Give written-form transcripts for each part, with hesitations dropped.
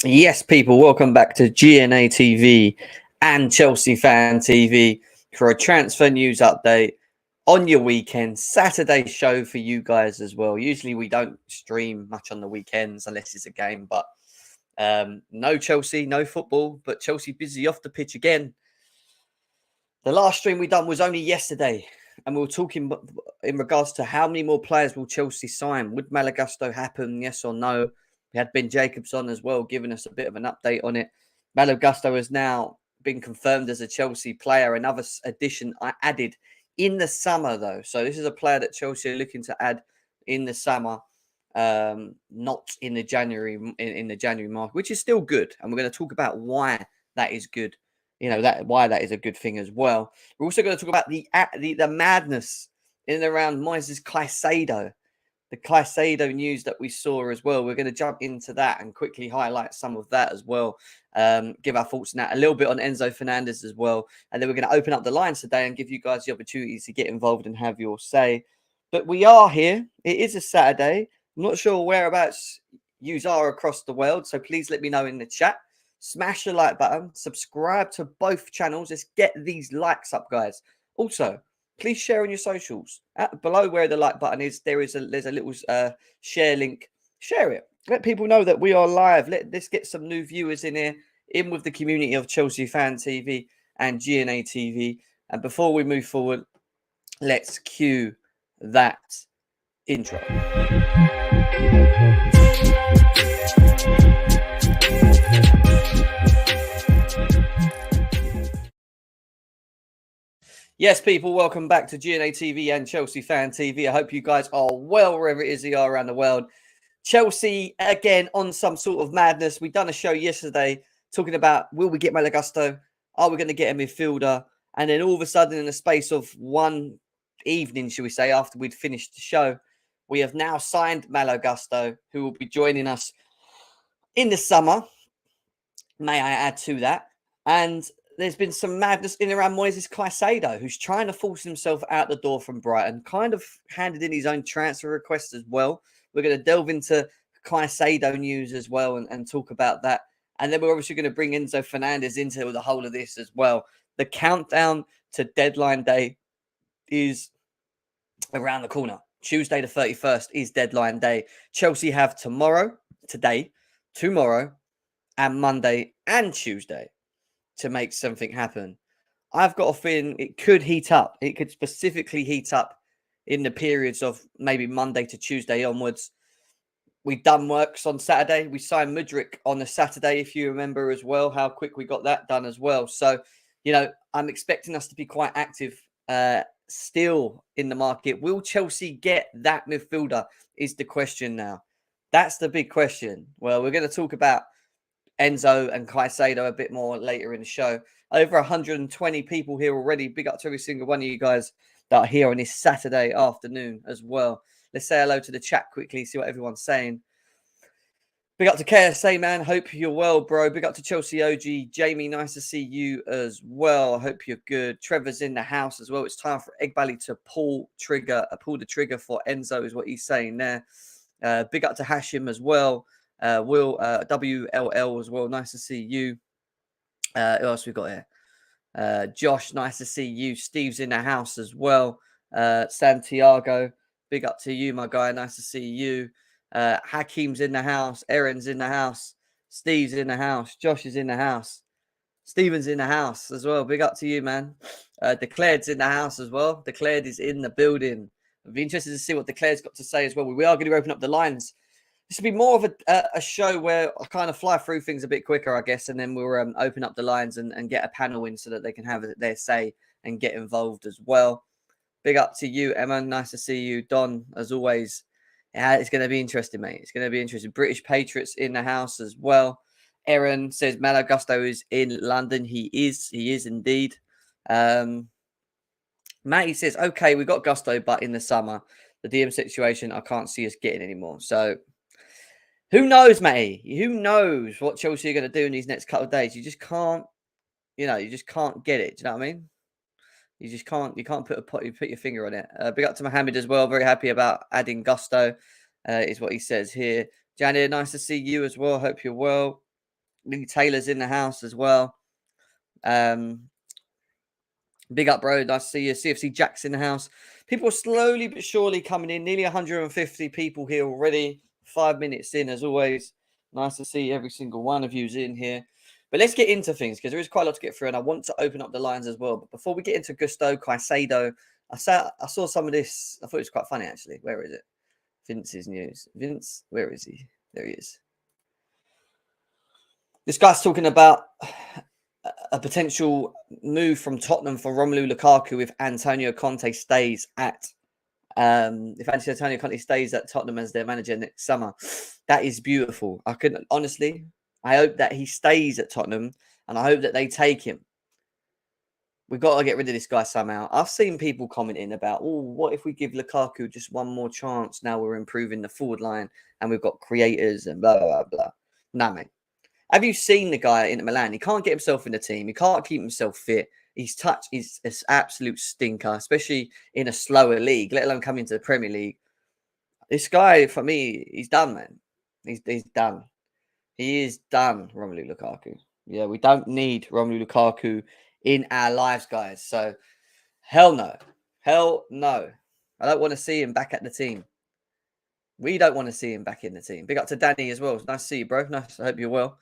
Yes, people, welcome back to GNA TV and Chelsea Fan TV for a transfer news update on your weekend. Saturday show for you guys as well. Usually we don't stream much on the weekends unless it's a game, but no Chelsea, no football, but Chelsea busy off the pitch again. The last stream we done was only yesterday, and we were talking in regards to how many more players will Chelsea sign. Would Malo happen, yes or no? We had Ben Jacobs on as well, giving us a bit of an update on it. Malo has now been confirmed as a Chelsea player. Another addition I added in the summer, though. So this is a player that Chelsea are looking to add in the summer, not in the January market, which is still good. And we're going to talk about why that is good. Why that is a good thing as well. We're also going to talk about the madness in and around Moises Caicedo. The Caicedo news that we saw as well. We're going to jump into that and quickly highlight some of that as well. Give our thoughts on that. A little bit on Enzo Fernandez as well. And then we're going to open up the lines today and give you guys the opportunity to get involved and have your say. But we are here. It is a Saturday. I'm not sure whereabouts you are across the world. So please let me know in the chat. Smash the like button. Subscribe to both channels. Let's get these likes up, guys. Also, please share on your socials. Below where the like button is, there's a little share link. Share it. Let people know that we are live. Let's get some new viewers in here, in with the community of Chelsea Fan TV and GNA TV. And before we move forward, let's cue that intro. Yes, people, welcome back to GNA TV and Chelsea Fan TV. I hope you guys are well wherever it is you are around the world. Chelsea, again, on some sort of madness. We done a show yesterday talking about, will we get Malo? Are we going to get a midfielder? And then all of a sudden, in the space of one evening, shall we say, after we'd finished the show, we have now signed Malo, who will be joining us in the summer. May I add to that? And there's been some madness in and around Moises Caicedo, who's trying to force himself out the door from Brighton, kind of handed in his own transfer request as well. We're going to delve into Caicedo news as well and talk about that. And then we're obviously going to bring Enzo Fernandez into the whole of this as well. The countdown to deadline day is around the corner. Tuesday the 31st is deadline day. Chelsea have today, tomorrow, and Monday and Tuesday to make something happen. I've got a feeling it could heat up. It could specifically heat up in the periods of maybe Monday to Tuesday onwards. We've done works on Saturday. We signed Mudryk on the Saturday, if you remember as well, how quick we got that done as well. So, I'm expecting us to be quite active still in the market. Will Chelsea get that midfielder is the question now. That's the big question. Well, we're going to talk about Enzo and Caicedo a bit more later in the show. Over 120 people here already. Big up to every single one of you guys that are here on this Saturday afternoon as well. Let's say hello to the chat quickly, see what everyone's saying. Big up to KSA, man. Hope you're well, bro. Big up to Chelsea OG. Jamie, nice to see you as well. I hope you're good. Trevor's in the house as well. It's time for Egbali to pull the trigger for Enzo is what he's saying there. Big up to Hashim as well. Will WLL as well. Nice to see you. Who else we got here? Josh, nice to see you. Steve's in the house as well. Santiago, big up to you, my guy. Nice to see you. Hakim's in the house. Aaron's in the house. Steve's in the house. Josh is in the house. Steven's in the house as well. Big up to you, man. Declared's in the house as well. Declared is in the building. I'd be interested to see what Declared's got to say as well. We are going to open up the lines. This will be more of a show where I kind of fly through things a bit quicker, I guess, and then we'll open up the lines and get a panel in so that they can have their say and get involved as well. Big up to you, Emma. Nice to see you. Don, as always. Yeah, it's going to be interesting, mate. It's going to be interesting. British Patriots in the house as well. Aaron says Malo is in London. He is indeed. Matty says, okay, we got Gusto, but in the summer, the DM situation, I can't see us getting anymore. So, who knows, Matty? Who knows what Chelsea are going to do in these next couple of days? You just can't, you just can't get it. Do you know what I mean? You just can't. You can't put your finger on it. Big up to Mohammed as well. Very happy about adding Gusto, is what he says here. Janet, nice to see you as well. Hope you're well. Lee Taylor's in the house as well. Big up, bro. Nice to see you. CFC Jack's in the house. People are slowly but surely coming in. Nearly 150 people here already. 5 minutes in, as always. Nice to see every single one of you's in here. But let's get into things because there is quite a lot to get through, and I want to open up the lines as well. But before we get into Gusto, Caicedo, I saw some of this. I thought it was quite funny, actually. Where is it? Vince's news. Vince, where is he? There he is. This guy's talking about a potential move from Tottenham for Romelu Lukaku if Antonio Conte stays at Tottenham as their manager next summer. That is beautiful. I hope that he stays at Tottenham and I hope that they take him. We've got to get rid of this guy somehow. I've seen people commenting about, what if we give Lukaku just one more chance? Now we're improving the forward line and we've got creators and blah, blah, blah. Nah, mate. Have you seen the guy in Milan? He can't get himself in the team. He can't keep himself fit. His touch is an absolute stinker, especially in a slower league, let alone coming to the Premier League. This guy, for me, he's done, man. He's done. He is done, Romelu Lukaku. Yeah, we don't need Romelu Lukaku in our lives, guys. So, hell no. Hell no. I don't want to see him back at the team. We don't want to see him back in the team. Big up to Danny as well. Nice to see you, bro. Nice. I hope you're well.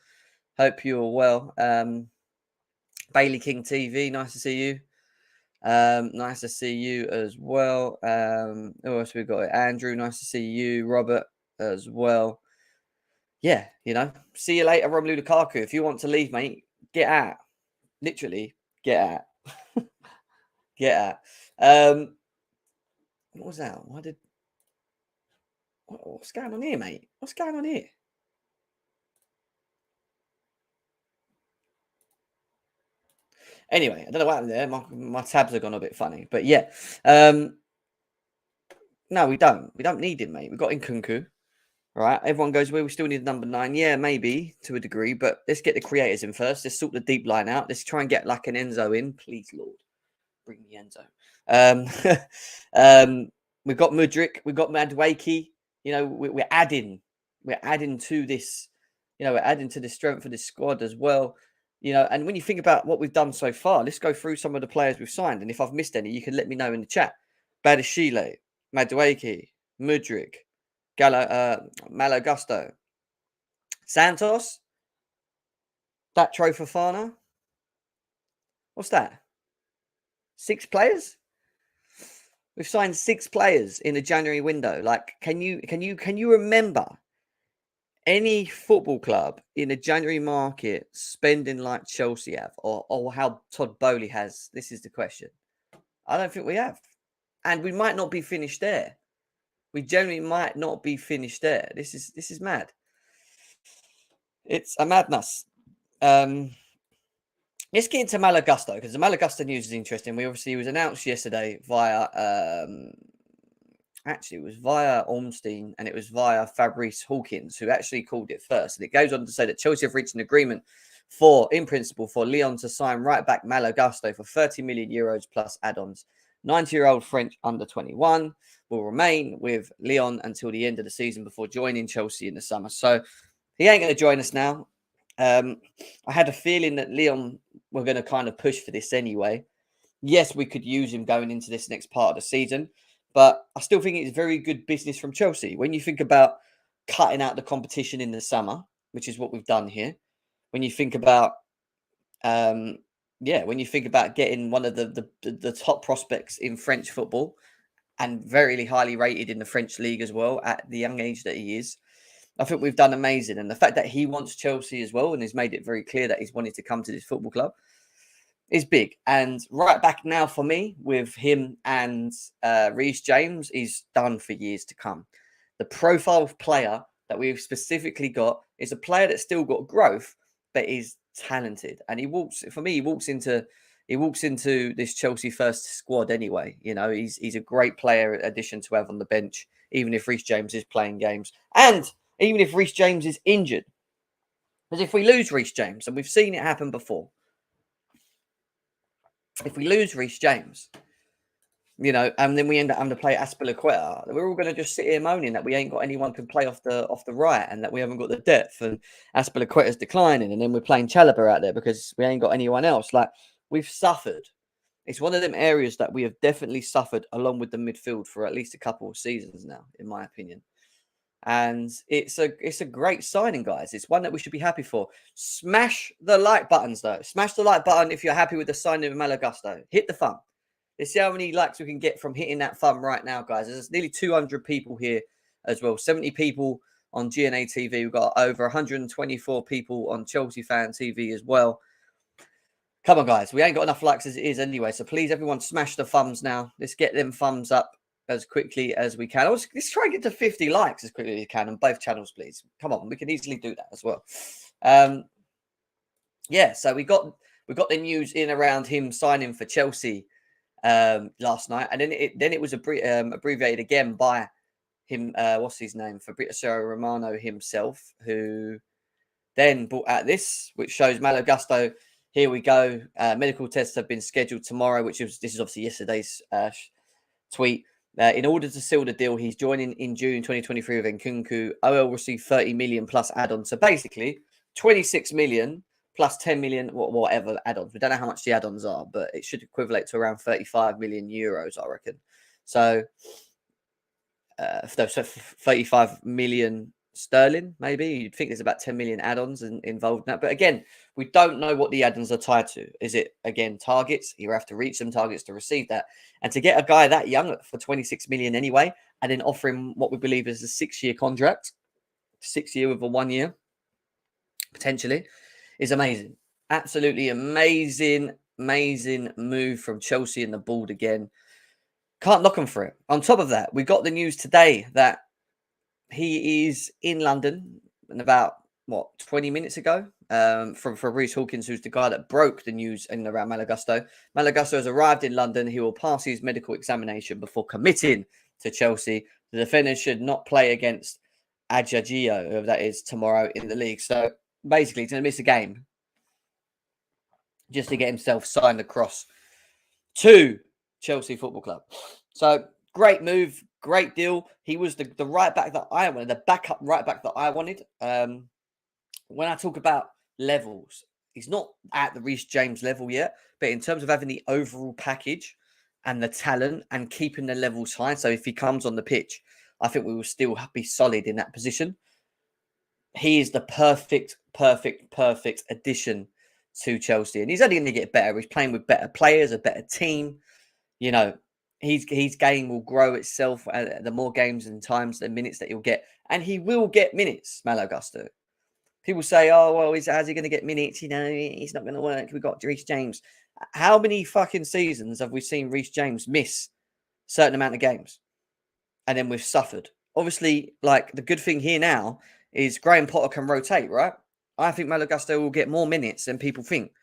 Bailey King TV, nice to see you. Nice to see you as well. Who else we got? Andrew, nice to see you. Robert as well. Yeah, see you later, Romelu Lukaku. If you want to leave, mate, get out. Literally, get out. Get out. What was that? What's going on here, mate? What's going on here? Anyway, I don't know what happened there. My tabs have gone a bit funny. But yeah. No, we don't. We don't need him, mate. We've got Nkunku. Right? Everyone goes, well, we still need number 9. Yeah, maybe to a degree. But let's get the creators in first. Let's sort the deep line out. Let's try and get like an Enzo in. Please, Lord. Bring the Enzo. We've got Mudryk. We've got Madueke. We're adding to this. We're adding to the strength of this squad as well. And when you think about what we've done so far, let's go through some of the players we've signed. And if I've missed any, you can let me know in the chat. Badashile, Madueke, Mudryk, Malo Gusto, Santos, that Fofana. What's that? 6 players? We've signed 6 players in the January window. Like, can you remember any football club in the January market spending like Chelsea have or how Todd Bowley has? This is the question. I don't think we have. And we might not be finished there. We generally might not be finished there. This is mad. It's a madness. Let's get into Malo Gusto because the Malo Gusto news is interesting. It was announced yesterday via actually, it was via Ormstein and it was via Fabrice Hawkins, who actually called it first. And it goes on to say that Chelsea have reached an agreement in principle, for Lyon to sign right back Malo Gusto for 30 million euros plus add-ons. 90-year-old French under 21 will remain with Lyon until the end of the season before joining Chelsea in the summer. So he ain't going to join us now. I had a feeling that Lyon were going to kind of push for this anyway. Yes, we could use him going into this next part of the season. But I still think it's very good business from Chelsea. When you think about cutting out the competition in the summer, which is what we've done here. When you think about, when you think about getting one of the top prospects in French football and very highly rated in the French league as well at the young age that he is, I think we've done amazing. And the fact that he wants Chelsea as well and has made it very clear that he's wanted to come to this football club is big. And right back now for me with him and Reece James is done for years to come. The profile of player that we've specifically got is a player that's still got growth, but is talented. And he walks into this Chelsea first squad anyway. He's a great player addition to have on the bench, even if Reece James is playing games. And even if Reece James is injured. Because if we lose Reece James, and we've seen it happen before, if we lose Reece James, and then we end up having to play Aspilicueta. We're all going to just sit here moaning that we ain't got anyone who can play off the right, and that we haven't got the depth, and Aspilicueta's declining, and then we're playing Chalobah out there because we ain't got anyone else. Like, we've suffered. It's one of them areas that we have definitely suffered along with the midfield for at least a couple of seasons now, in my opinion. And it's a great signing, guys. It's one that we should be happy for. Smash the like buttons, though. Smash the like button if you're happy with the signing of Malo Gusto. Hit the thumb. Let's see how many likes we can get from hitting that thumb right now, guys. There's nearly 200 people here as well. 70 people on GNA TV. We've got over 124 people on Chelsea Fan TV as well. Come on, guys. We ain't got enough likes as it is anyway. So please, everyone, smash the thumbs now. Let's get them thumbs up as quickly as we can. Let's try and get to 50 likes as quickly as we can on both channels, please. Come on, we can easily do that as well. Yeah, so we got the news in around him signing for Chelsea last night, and then it was abbreviated again by him. What's his name? Fabrizio Romano himself, who then brought out this, which shows Malo Gusto. Here we go. Medical tests have been scheduled tomorrow, this is obviously yesterday's tweet. In order to seal the deal, he's joining in June 2023 with Nkunku. OL received 30 million plus add-ons. So basically, 26 million plus 10 million, whatever add-ons. We don't know how much the add-ons are, but it should equivalent to around 35 million euros, I reckon. So, 35 million sterling, maybe. You'd think there's about 10 million add-ons involved in that. But again, we don't know what the add-ons are tied to. Is it, again, targets? You have to reach some targets to receive that. And to get a guy that young for 26 million anyway, and then offer him what we believe is a 6-year contract, 6 year with a 1 year, potentially, is amazing. Absolutely amazing move from Chelsea and the board again. Can't knock him for it. On top of that, we got the news today that he is in London, and about 20 minutes ago, from Fabrice Hawkins, who's the guy that broke the news in around Malo Gusto. Malo Gusto has arrived in London. He will pass his medical examination before committing to Chelsea. The defender should not play against Ajaccio, whoever that is, tomorrow in the league. So basically, he's going to miss a game just to get himself signed across to Chelsea Football Club. So great move, great deal. He was the right back that I wanted, the backup right back that I wanted. When I talk about levels, he's not at the Reece James level yet, but in terms of having the overall package and the talent and keeping the levels high, so if he comes on the pitch, I think we will still be solid in that position. He is the perfect addition to Chelsea, and he's only going to get better. He's playing with better players, a better team. His game will grow itself. The more games and times, the minutes that he'll get, and he will get minutes. Malo Gusto. People say, "Oh, well, how's he going to get minutes? He's not going to work. We've got Reece James." How many fucking seasons have we seen Reece James miss a certain amount of games, and then we've suffered? Obviously, like, the good thing here now is Graham Potter can rotate, right? I think Malo Gusto will get more minutes than people think.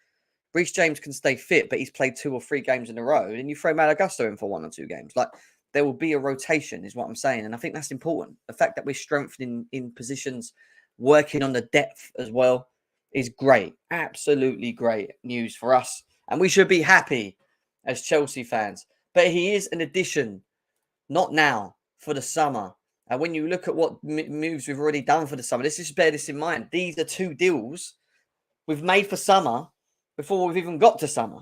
Reece James can stay fit, but he's played 2 or 3 games in a row, and you throw Malo Gusto in for 1 or 2 games. Like, there will be a rotation, is what I'm saying, and I think that's important. The fact that we're strengthening in positions, working on the depth as well, is great. Absolutely great news for us, and we should be happy as Chelsea fans. But he is an addition, not now, for the summer. And when you look at what moves we've already done for the summer, let's just bear this in mind. These are 2 deals we've made for summer before we've even got to summer.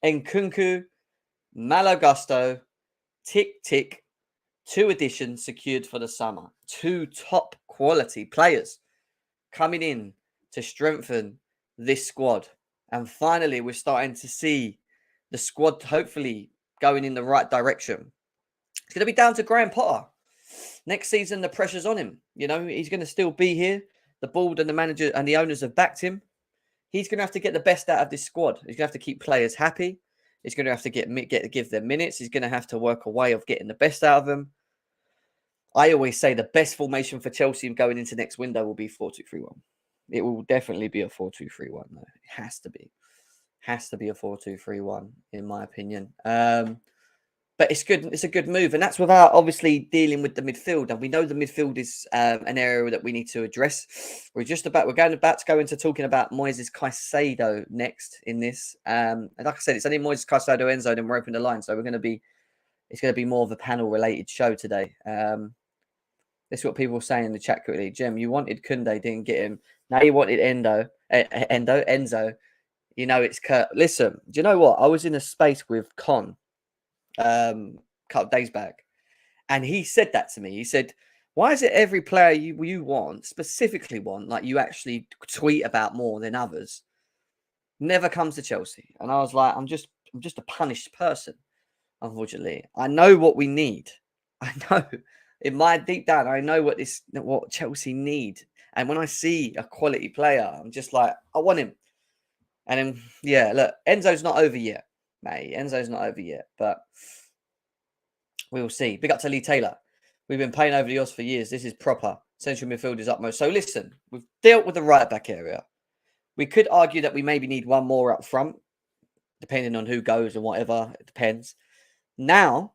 Nkunku, Malo Gusto, tick, tick. 2 additions secured for the summer. 2 top quality players coming in to strengthen this squad. And finally, we're starting to see the squad hopefully going in the right direction. It's going to be down to Graham Potter. Next season, the pressure's on him. He's going to still be here. The board and the manager and the owners have backed him. He's going to have to get the best out of this squad. He's going to have to keep players happy. He's going to have to give them minutes. He's going to have to work a way of getting the best out of them. I always say the best formation for Chelsea going into next window will be 4-2-3-1. It will definitely be a 4-2-3-1, though. It has to be. Has to be a 4-2-3-1, in my opinion. But it's good. It's a good move, and that's without obviously dealing with the midfield. And we know the midfield is an area that we need to address. We're about to go into talking about Moises Caicedo next in this. And like I said, it's only Moises Caicedo, Enzo, and we're opening the line. So we're going to be it's going to be more of a panel-related show today. This is what people were saying in the chat quickly. Jim, you wanted Kunde, didn't get him. Now you wanted Enzo. You know it's Kurt. Listen, do you know what? I was in a space with Con a couple of days back, and he said that to me. He said, why is it every player you want, specifically want, like you actually tweet about more than others, never comes to Chelsea? And I was like, I'm just a punished person, unfortunately. I know what we need. I know. In my deep down, I know what Chelsea need. And when I see a quality player, I'm just like, I want him. And then, yeah, look, Enzo's not over yet, mate. Enzo's not over yet, but we will see. Big up to Lee Taylor. We've been paying over the odds for years. This is proper. Central midfield is utmost. So listen, we've dealt with the right back area. We could argue that we maybe need one more up front, depending on who goes and whatever. It depends. Now,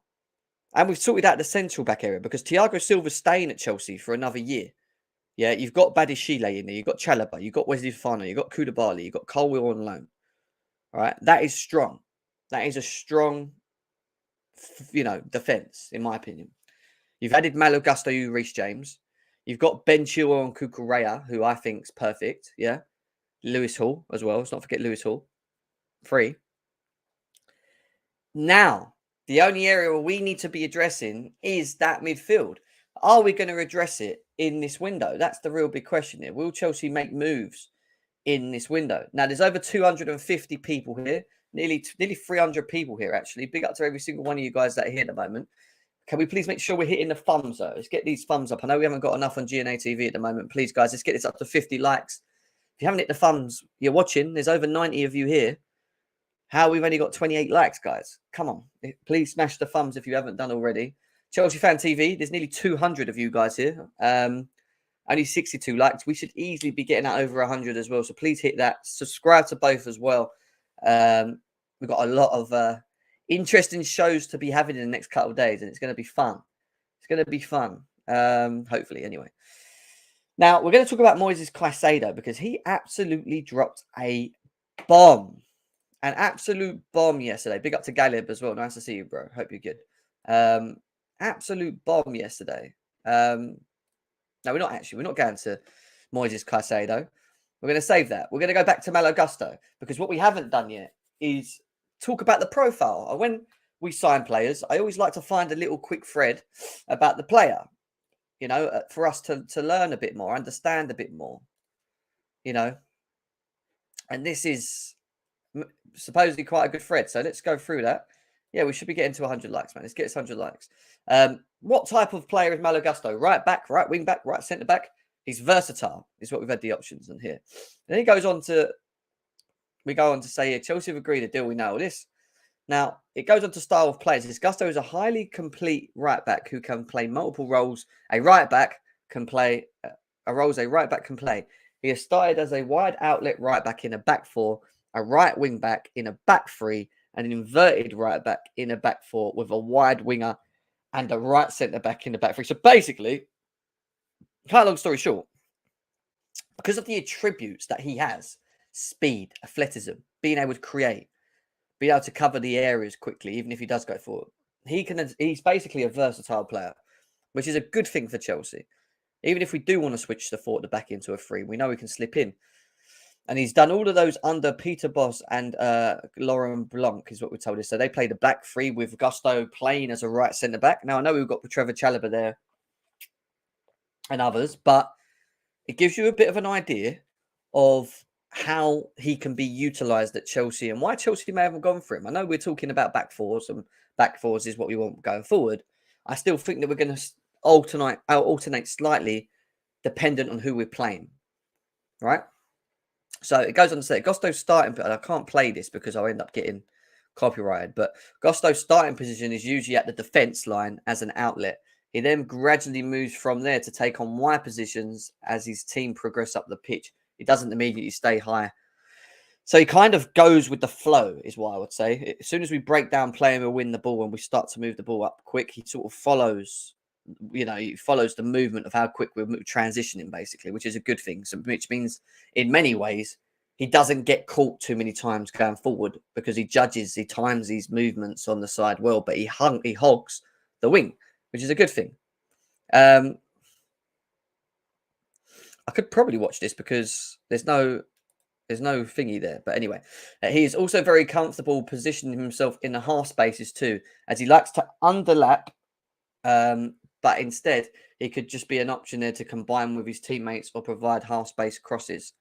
and we've sorted out the central back area because Thiago Silva's staying at Chelsea for another year. Yeah, you've got Badishile in there. You've got Chalobah. You've got Wesley Fofana. You've got Koulibaly. You've got Colwill on loan. All right, that is strong. That is a strong, defense, in my opinion. You've added Malo, Gusto, Reece James. You've got Ben Chilwell and Cucurella, who I think is perfect. Yeah, Lewis Hall as well. Let's not forget Lewis Hall. Free. Now, the only area we need to be addressing is that midfield. Are we going to address it in this window? That's the real big question here. Will Chelsea make moves in this window? Now, there's over 250 people here, nearly 300 people here, actually. Big up to every single one of you guys that are here at the moment. Can we please make sure we're hitting the thumbs, though? Let's get these thumbs up. I know we haven't got enough on GNA TV at the moment. Please, guys, let's get this up to 50 likes. If you haven't hit the thumbs, you're watching. There's over 90 of you here. How we've only got 28 likes, guys. Come on. Please smash the thumbs if you haven't done already. Chelsea Fan TV, there's nearly 200 of you guys here. Only 62 likes. We should easily be getting that over 100 as well. So please hit that. Subscribe to both as well. We've got a lot of interesting shows to be having in the next couple of days, and it's going to be fun. It's going to be fun, hopefully, anyway. Now, we're going to talk about Moises Caicedo because he absolutely dropped a bomb. An absolute bomb yesterday. Big up to Galib as well. Nice to see you, bro. Hope you're good. Absolute bomb yesterday. No, we're not actually. We're not going to Moises Caicedo. We're going to save that. We're going to go back to Malo Gusto because what we haven't done yet is talk about the profile. And when we sign players, I always like to find a little quick thread about the player, for us to learn a bit more, understand a bit more, And this is supposedly quite a good thread. So let's go through that. Yeah, we should be getting to 100 likes, man. Let's get us 100 likes. What type of player is Malo Gusto? Right back, right wing back, right centre back. He's versatile, is what we've had the options on here. Then we go on to say here, Chelsea have agreed a deal. We know all this. Now, it goes on to style of players. This Gusto is a highly complete right back who can play multiple roles. A right back can play roles a right back can play. He has started as a wide outlet right back in a back four, a right wing back in a back three, and an inverted right back in a back four with a wide winger and a right centre back in the back three. So basically, cut a long story short, because of the attributes that he has, speed, athleticism, being able to create, being able to cover the areas quickly, even if he does go forward, he's basically a versatile player, which is a good thing for Chelsea. Even if we do want to switch the 4 at the back into a 3, we know we can slip in. And he's done all of those under Peter Bosz and Laurent Blanc, is what we're told. So they played the back 3 with Gusto playing as a right centre back. Now, I know we've got Trevor Chalobah there and others, but it gives you a bit of an idea of how he can be utilised at Chelsea and why Chelsea may have gone for him. I know we're talking about back fours, and back fours is what we want going forward. I still think that we're going to alternate slightly dependent on who we're playing, right? So it goes on to say, Gusto's starting, and I can't play this because I'll end up getting copyrighted, but Gusto's starting position is usually at the defence line as an outlet. He then gradually moves from there to take on wide positions as his team progress up the pitch. He doesn't immediately stay high. So he kind of goes with the flow, is what I would say. As soon as we break down play and we win the ball and we start to move the ball up quick, he sort of follows, he follows the movement of how quick we're transitioning, basically, which is a good thing. So, which means in many ways, he doesn't get caught too many times going forward because he times his movements on the side well, but he hogs the wing, which is a good thing. I could probably watch this because there's no thingy there. But anyway, he is also very comfortable positioning himself in the half spaces too, as he likes to underlap. But instead, he could just be an option there to combine with his teammates or provide half space crosses.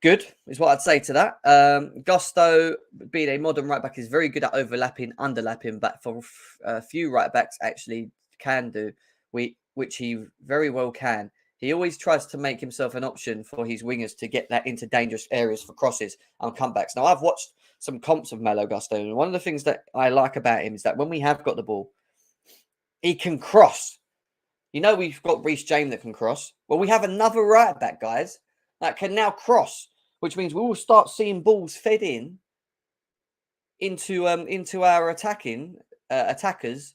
Good is what I'd say to that. Gusto, being a modern right back, is very good at overlapping, underlapping, but for a few right backs actually can do, which he very well can. He always tries to make himself an option for his wingers to get that into dangerous areas for crosses and comebacks. Now, I've watched some comps of Malo Gusto, and one of the things that I like about him is that when we have got the ball, he can cross. You know, we've got Reece James that can cross. Well, we have another right back, guys, that can now cross, which means we will start seeing balls fed into our attackers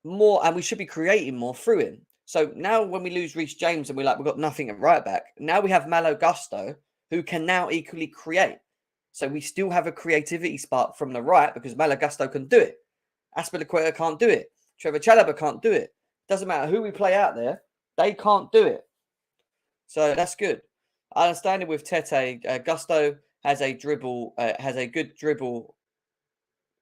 more, and we should be creating more through him. So now when we lose Reece James and we've got nothing at right back, now we have Malo Gusto who can now equally create. So we still have a creativity spark from the right because Malo Gusto can do it. Aspilicueta can't do it. Trevor Chalobah can't do it. Doesn't matter who we play out there, they can't do it. So that's good. I understand it with Tete. Gusto has a good dribble.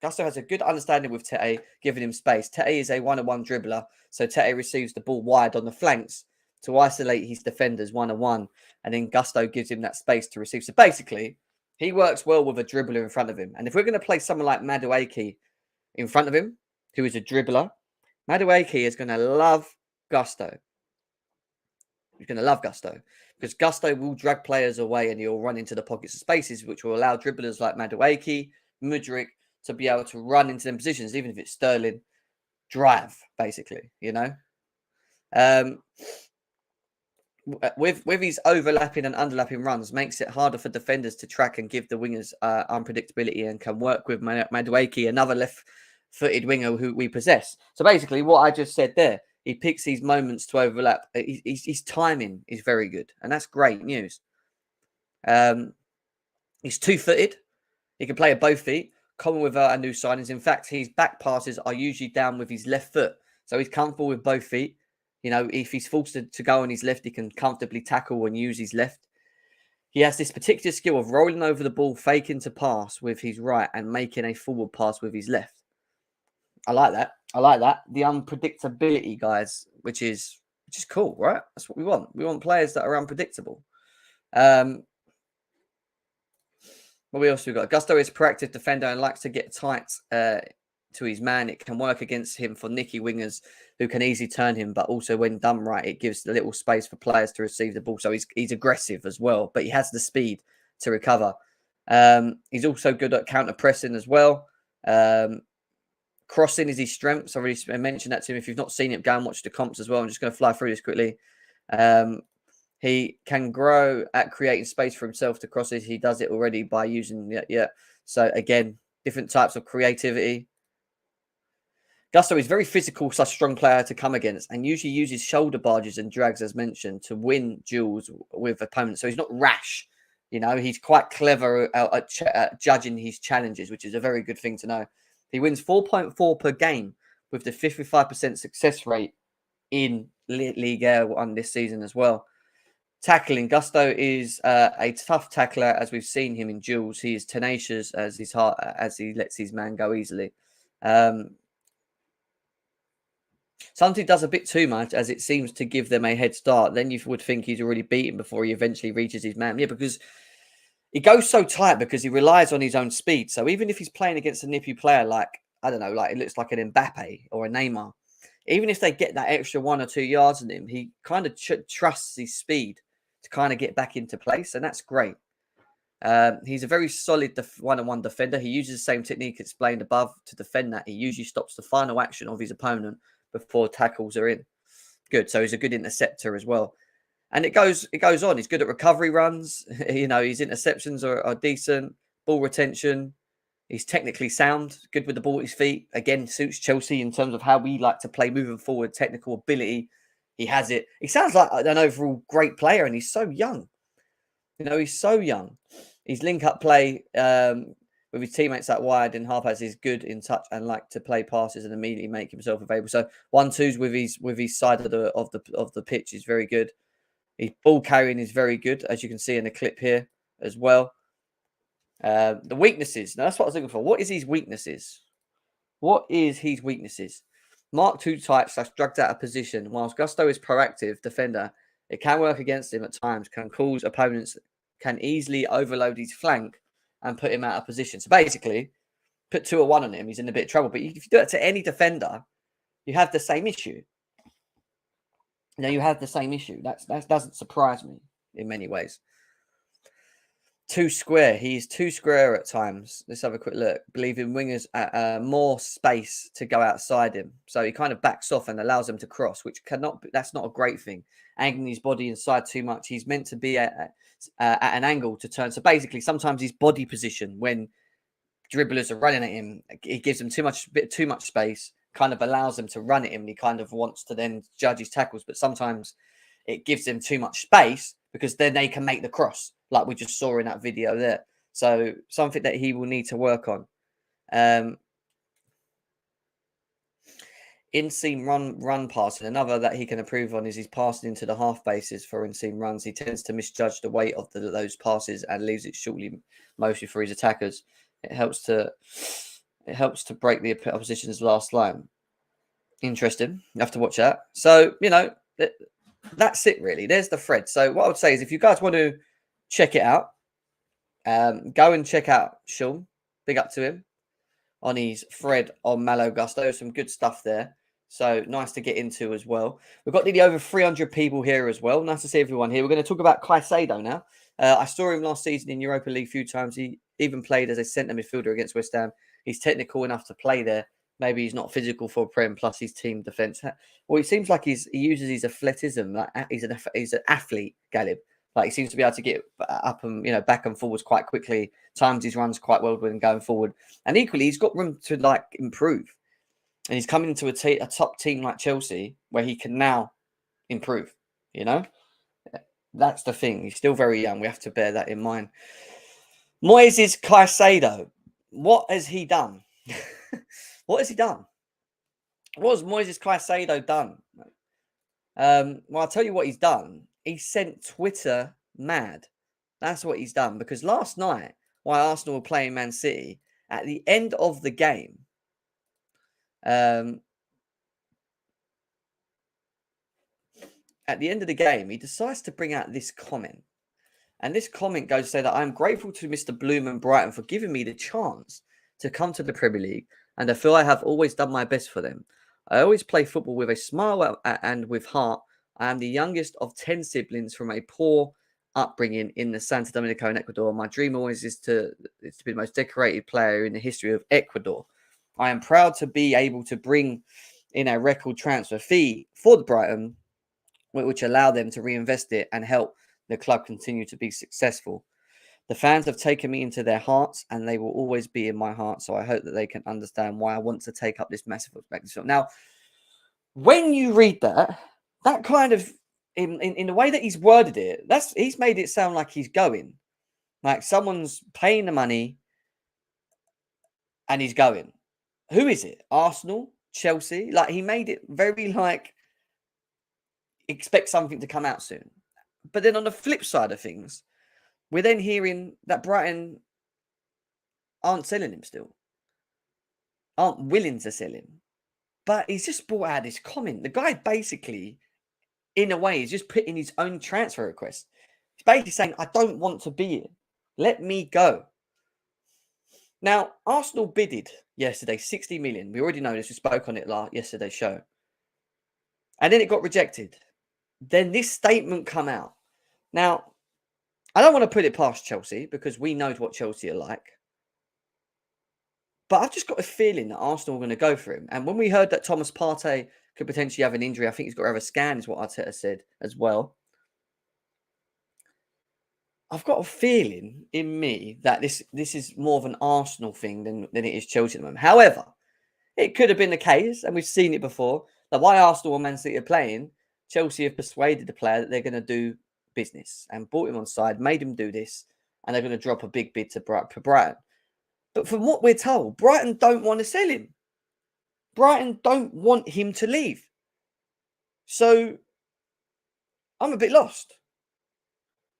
Gusto has a good understanding with Tete, giving him space. Tete is a one-on-one dribbler, so Tete receives the ball wide on the flanks to isolate his defenders one-on-one, and then Gusto gives him that space to receive. So basically, he works well with a dribbler in front of him. And if we're going to play someone like Madueke in front of him, who is a dribbler, Madueke is going to love Gusto. He's going to love Gusto because Gusto will drag players away and he'll run into the pockets of spaces, which will allow dribblers like Madueke, Mudryk to be able to run into them positions, even if it's Sterling, drive, basically, you know. With his overlapping and underlapping runs, makes it harder for defenders to track and give the wingers unpredictability, and can work with Madueke, another left-footed winger who we possess. So basically, what I just said there, he picks these moments to overlap. His timing is very good, and that's great news. He's two-footed. He can play at both feet, common with our new signings. In fact, his back passes are usually down with his left foot, so he's comfortable with both feet. You know, if he's forced to go on his left, he can comfortably tackle and use his left. He has this particular skill of rolling over the ball, faking to pass with his right and making a forward pass with his left. I like that. I like that. The unpredictability, guys, which is cool, right? That's what we want. We want players that are unpredictable. What else we got? Gusto is a proactive defender and likes to get tight to his man. It can work against him for nicky wingers who can easily turn him, but also when done right, it gives a little space for players to receive the ball. So he's aggressive as well, but he has the speed to recover. He's also good at counter pressing as well. Crossing is his strength. I already mentioned that to him. If you've not seen it, go and watch the comps as well. I'm just going to fly through this quickly. He can grow at creating space for himself to crosses. He does it already by using, So again, different types of creativity. Gusto is very physical, such a strong player to come against, and usually uses shoulder barges and drags, as mentioned, to win duels with opponents. So he's not rash. You know, he's quite clever at judging his challenges, which is a very good thing to know. He wins 4.4 per game with the 55% success rate in Liga 1 this season as well. Tackling, Gusto is a tough tackler, as we've seen him in duels. He is tenacious as he lets his man go easily. Sometimes he does a bit too much, as it seems to give them a head start. Then you would think he's already beaten before he eventually reaches his man. Yeah, because he goes so tight because he relies on his own speed. So even if he's playing against a nippy player like, I don't know, like it looks like an Mbappe or a Neymar, even if they get that extra 1 or 2 yards in him, he kind of trusts his speed to kind of get back into place. And that's great. He's a very solid one-on-one defender. He uses the same technique explained above to defend that. He usually stops the final action of his opponent before tackles are in. Good. So he's a good interceptor as well. And it goes on. He's good at recovery runs. You know, his interceptions are decent. Ball retention. He's technically sound. Good with the ball at his feet. Again, suits Chelsea in terms of how we like to play moving forward. Technical ability. He has it. He sounds like an overall great player, and he's so young. You know, he's so young. His link-up play with his teammates out wide in half-pass is good in touch and like to play passes and immediately make himself available. So 1-2s with his side of the pitch is very good. His ball carrying is very good, as you can see in the clip here as well. The weaknesses. Now, that's what I was looking for. What is his weaknesses? What is his weaknesses? Mark too tight / drugged out of position. Whilst Gusto is proactive defender, it can work against him at times, can cause opponents, can easily overload his flank and put him out of position. So basically, put 2 or 1 on him, he's in a bit of trouble. But if you do it to any defender, you have the same issue. You have the same issue. That doesn't surprise me in many ways. Too square. He's too square at times. Let's have a quick look. Believing wingers more space to go outside him. So he kind of backs off and allows them to cross, which that's not a great thing. Angling his body inside too much. He's meant to be at an angle to turn. So basically, sometimes his body position when dribblers are running at him, he gives them too much space, kind of allows them to run at him, and he kind of wants to then judge his tackles. But sometimes it gives them too much space because then they can make the cross, like we just saw in that video there. So something that he will need to work on. In-seam run passing. Another that he can improve on is his passing into the half bases for in-seam runs. He tends to misjudge the weight of those passes and leaves it shortly, mostly for his attackers. It helps to break the opposition's last line. Interesting. You have to watch that. So, that's it really. There's the thread. So what I would say is if you guys want to check it out, go and check out Sean. Big up to him on his thread on Malo Gusto. Some good stuff there. So nice to get into as well. We've got nearly over 300 people here as well. Nice to see everyone here. We're going to talk about Caicedo now. I saw him last season in Europa League a few times. He even played as a centre midfielder against West Ham. He's technical enough to play there. Maybe he's not physical for Prem, plus his team defence. Well, it seems like he uses his athleticism. Like he's an athlete, Galib. Like he seems to be able to get up and back and forwards quite quickly. Times his runs quite well when going forward. And equally, he's got room to improve. And he's coming into a top team like Chelsea where he can now improve. That's the thing. He's still very young. We have to bear that in mind. Moises Caicedo. What has he done? What has he done? What has Moises Caicedo done? Well, I'll tell you what he's done. He sent Twitter mad. That's what he's done. Because last night, while Arsenal were playing Man City, at the end of the game, he decides to bring out this comment. And this comment goes to say that I'm grateful to Mr. Bloom and Brighton for giving me the chance to come to the Premier League. And I feel I have always done my best for them. I always play football with a smile and with heart. I am the youngest of 10 siblings from a poor upbringing in the Santo Domingo in Ecuador. My dream always is to be the most decorated player in the history of Ecuador. I am proud to be able to bring in a record transfer fee for the Brighton, which allow them to reinvest it and help the club continue to be successful. The fans have taken me into their hearts and they will always be in my heart. So I hope that they can understand why I want to take up this massive perspective. Now, when you read that kind of, in the way that he's worded it, he's made it sound like he's going. Like someone's paying the money and he's going. Who is it? Arsenal? Chelsea? Like he made it very expect something to come out soon. But then on the flip side of things, we're then hearing that Brighton aren't selling him still. Aren't willing to sell him. But he's just brought out this comment. The guy basically, in a way, is just putting his own transfer request. He's basically saying, I don't want to be here. Let me go. Now, Arsenal bidded yesterday 60 million. We already know this. We spoke on it yesterday's show. And then it got rejected. Then this statement come out. Now, I don't want to put it past Chelsea because we know what Chelsea are like. But I've just got a feeling that Arsenal are going to go for him. And when we heard that Thomas Partey could potentially have an injury, I think he's got to have a scan, is what Arteta said as well. I've got a feeling in me that this is more of an Arsenal thing than it is Chelsea at the moment. However, it could have been the case, and we've seen it before, that while Arsenal and Man City are playing, Chelsea have persuaded the player that they're going to do business and brought him on side, made him do this, and they're going to drop a big bid to Brighton. But from what we're told, Brighton don't want to sell him. Brighton don't want him to leave. So I'm a bit lost.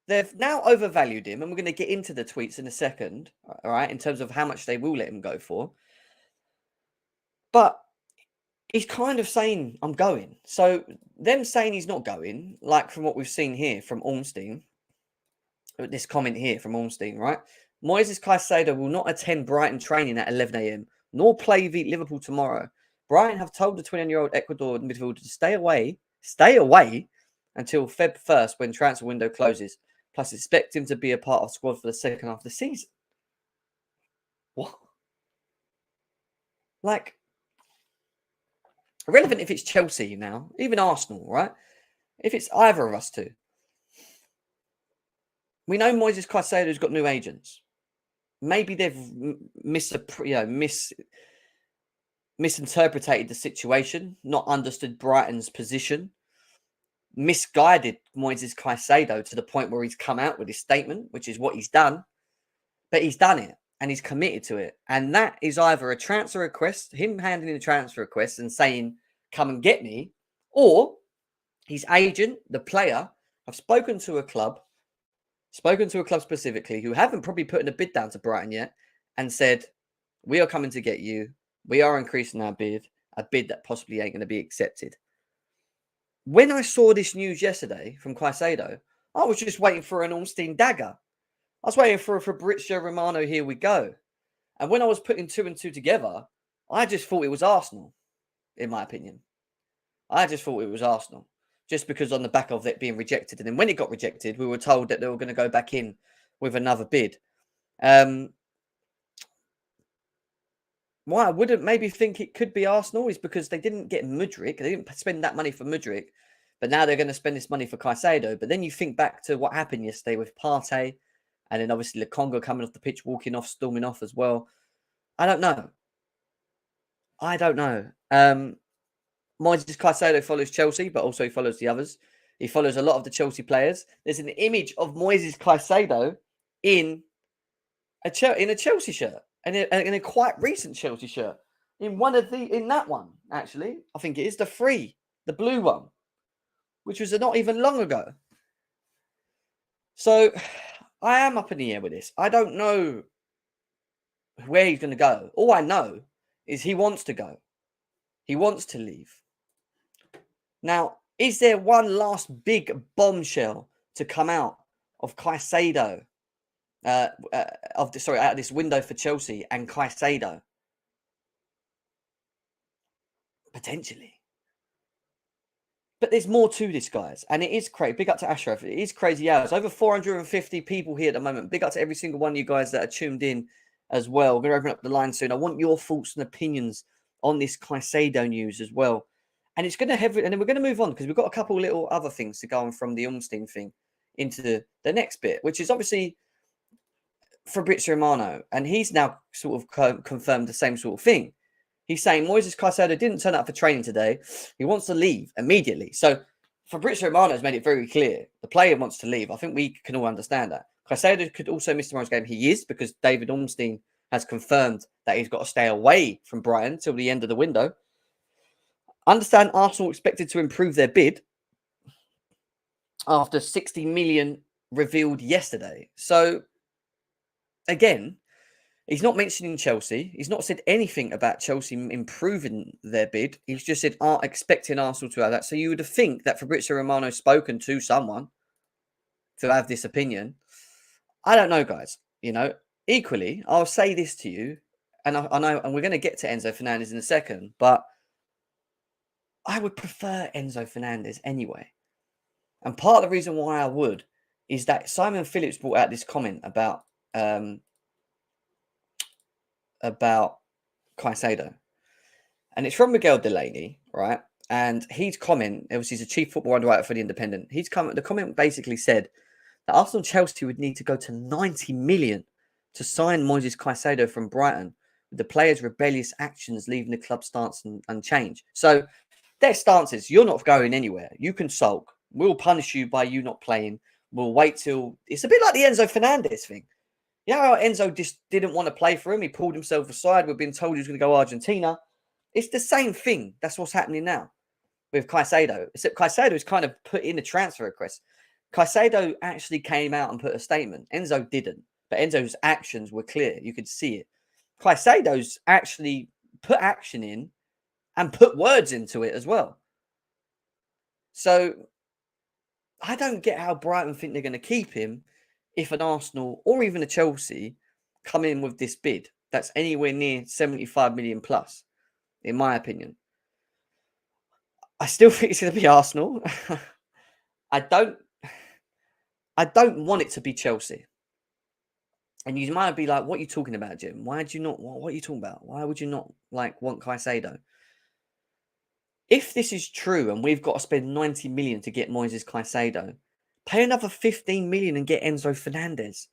They've now overvalued him, and we're going to get into the tweets in a second, all right, in terms of how much they will let him go for. But he's kind of saying, I'm going. So them saying he's not going, like from what we've seen here from Ornstein, this comment here from Ornstein, right? Moises Caicedo will not attend Brighton training at 11 a.m, nor play Liverpool tomorrow. Brighton have told the 21-year-old Ecuador midfielder to stay away until Feb 1st when transfer window closes. Plus, expect him to be a part of the squad for the second half of the season. What? Like, irrelevant if it's Chelsea now, even Arsenal, right? If it's either of us two. We know Moises Caicedo's got new agents. Maybe they've misinterpreted the situation, not understood Brighton's position, misguided Moises Caicedo to the point where he's come out with his statement, which is what he's done. But he's done it and he's committed to it. And that is either a transfer request, him handing in a transfer request and saying, come and get me, or his agent, the player, have spoken to a club specifically who haven't probably put in a bid down to Brighton yet and said, we are coming to get you. We are increasing our bid, a bid that possibly ain't going to be accepted. When I saw this news yesterday from Caicedo, I was just waiting for an Ornstein dagger. I was waiting for a Fabrizio Romano, here we go. And when I was putting two and two together, I just thought it was Arsenal, in my opinion. I just thought it was Arsenal, just because on the back of it being rejected. And then when it got rejected, we were told that they were going to go back in with another bid. Why I wouldn't maybe think it could be Arsenal is because they didn't get Mudryk. They didn't spend that money for Mudryk, but now they're going to spend this money for Caicedo. But then you think back to what happened yesterday with Partey, and then obviously Lukaku coming off the pitch, walking off, storming off as well. I don't know. Moises Caicedo follows Chelsea, but also he follows the others. He follows a lot of the Chelsea players. There's an image of Moises Caicedo in a Chelsea shirt. And in a quite recent Chelsea shirt. In that one, actually. I think it is the blue one. Which was not even long ago. So, I am up in the air with this. I don't know where he's going to go. All I know is he wants to go. He wants to leave. Now, is there one last big bombshell to come out of Caicedo? Out of this window for Chelsea and Caicedo? Potentially. But there's more to this, guys. And it is crazy. Big up to Ashraf. It is crazy hours. Over 450 people here at the moment. Big up to every single one of you guys that are tuned in as well. We're going to open up the line soon. I want your thoughts and opinions on this Caicedo news as well. And it's going to have, and then we're going to move on because we've got a couple little other things to go on from the Ornstein thing into the next bit, which is obviously Fabrizio Romano, and he's now sort of confirmed the same sort of thing. He's saying Moises Caicedo didn't turn up for training today. He wants to leave immediately. So Fabrizio Romano has made it very clear. The player wants to leave. I think we can all understand that. Caicedo could also miss tomorrow's game. He is, because David Ornstein has confirmed that he's got to stay away from Brighton till the end of the window. Understand Arsenal expected to improve their bid after 60 million revealed yesterday. So again, he's not mentioning Chelsea. He's not said anything about Chelsea improving their bid. He's just said expecting Arsenal to have that. So you would think that Fabrizio Romano spoken to someone to have this opinion. I don't know, guys. You know, equally, I'll say this to you, and I know, and we're going to get to Enzo Fernandez in a second, but I would prefer Enzo Fernandez anyway. And part of the reason why I would is that Simon Phillips brought out this comment about Caicedo. And it's from Miguel Delaney, right? And his comment, obviously he's a chief football underwriter for The Independent. The comment basically said that Arsenal and Chelsea would need to go to 90 million to sign Moises Caicedo from Brighton, with the player's rebellious actions leaving the club stance unchanged. So their stance is, you're not going anywhere. You can sulk. We'll punish you by you not playing. we'll wait till... It's a bit like the Enzo Fernandez thing. Yeah, Enzo just didn't want to play for him. He pulled himself aside. We've been told he was going to go Argentina. It's the same thing. That's what's happening now with Caicedo. Except Caicedo's kind of put in a transfer request. Caicedo actually came out and put a statement. Enzo didn't. But Enzo's actions were clear. You could see it. Caicedo's actually put action in and put words into it as well. So I don't get how Brighton think they're going to keep him if an Arsenal or even a Chelsea come in with this bid that's anywhere near 75 million plus, in my opinion. I still think it's going to be Arsenal. I don't want it to be Chelsea. And you might be like, what are you talking about, Jim? Why do you not? What are you talking about? Why would you not want Caicedo? If this is true and we've got to spend 90 million to get Moises Caicedo, pay another 15 million and get Enzo Fernandez.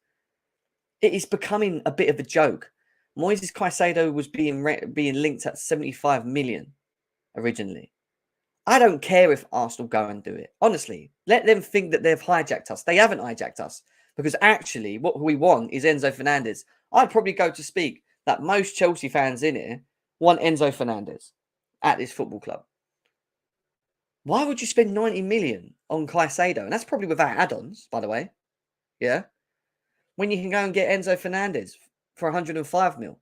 It is becoming a bit of a joke. Moises Caicedo was being linked at 75 million originally. I don't care if Arsenal go and do it. Honestly, let them think that they've hijacked us. They haven't hijacked us. Because actually, what we want is Enzo Fernandez. I'd probably go to speak that most Chelsea fans in here want Enzo Fernandez at this football club. Why would you spend 90 million on Caicedo? And that's probably without add-ons, by the way. Yeah. When you can go and get Enzo Fernandez for 105 mil.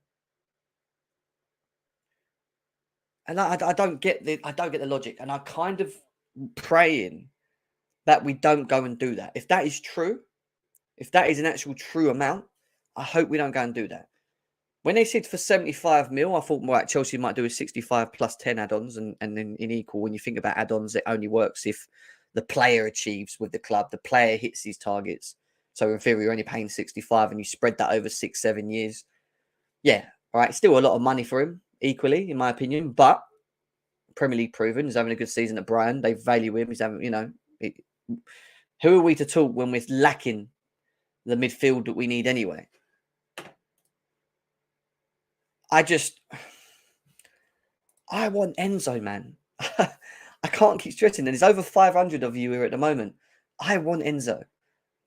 And I don't get the logic. And I'm kind of praying that we don't go and do that. If that is true, if that is an actual true amount, I hope we don't go and do that. When they said for 75 mil, I thought, right, Chelsea might do a 65 plus 10 add-ons. And then in equal, when you think about add-ons, it only works if the player achieves with the club, the player hits his targets. So in theory, you're only paying 65 and you spread that over 6-7 years. Yeah, all right. Still a lot of money for him, equally, in my opinion. But Premier League proven, he's having a good season at Brighton. They value him. He's having, who are we to talk when we're lacking the midfield that we need anyway? I want Enzo, man. I can't keep stressing. And there's over 500 of you here at the moment. I want Enzo.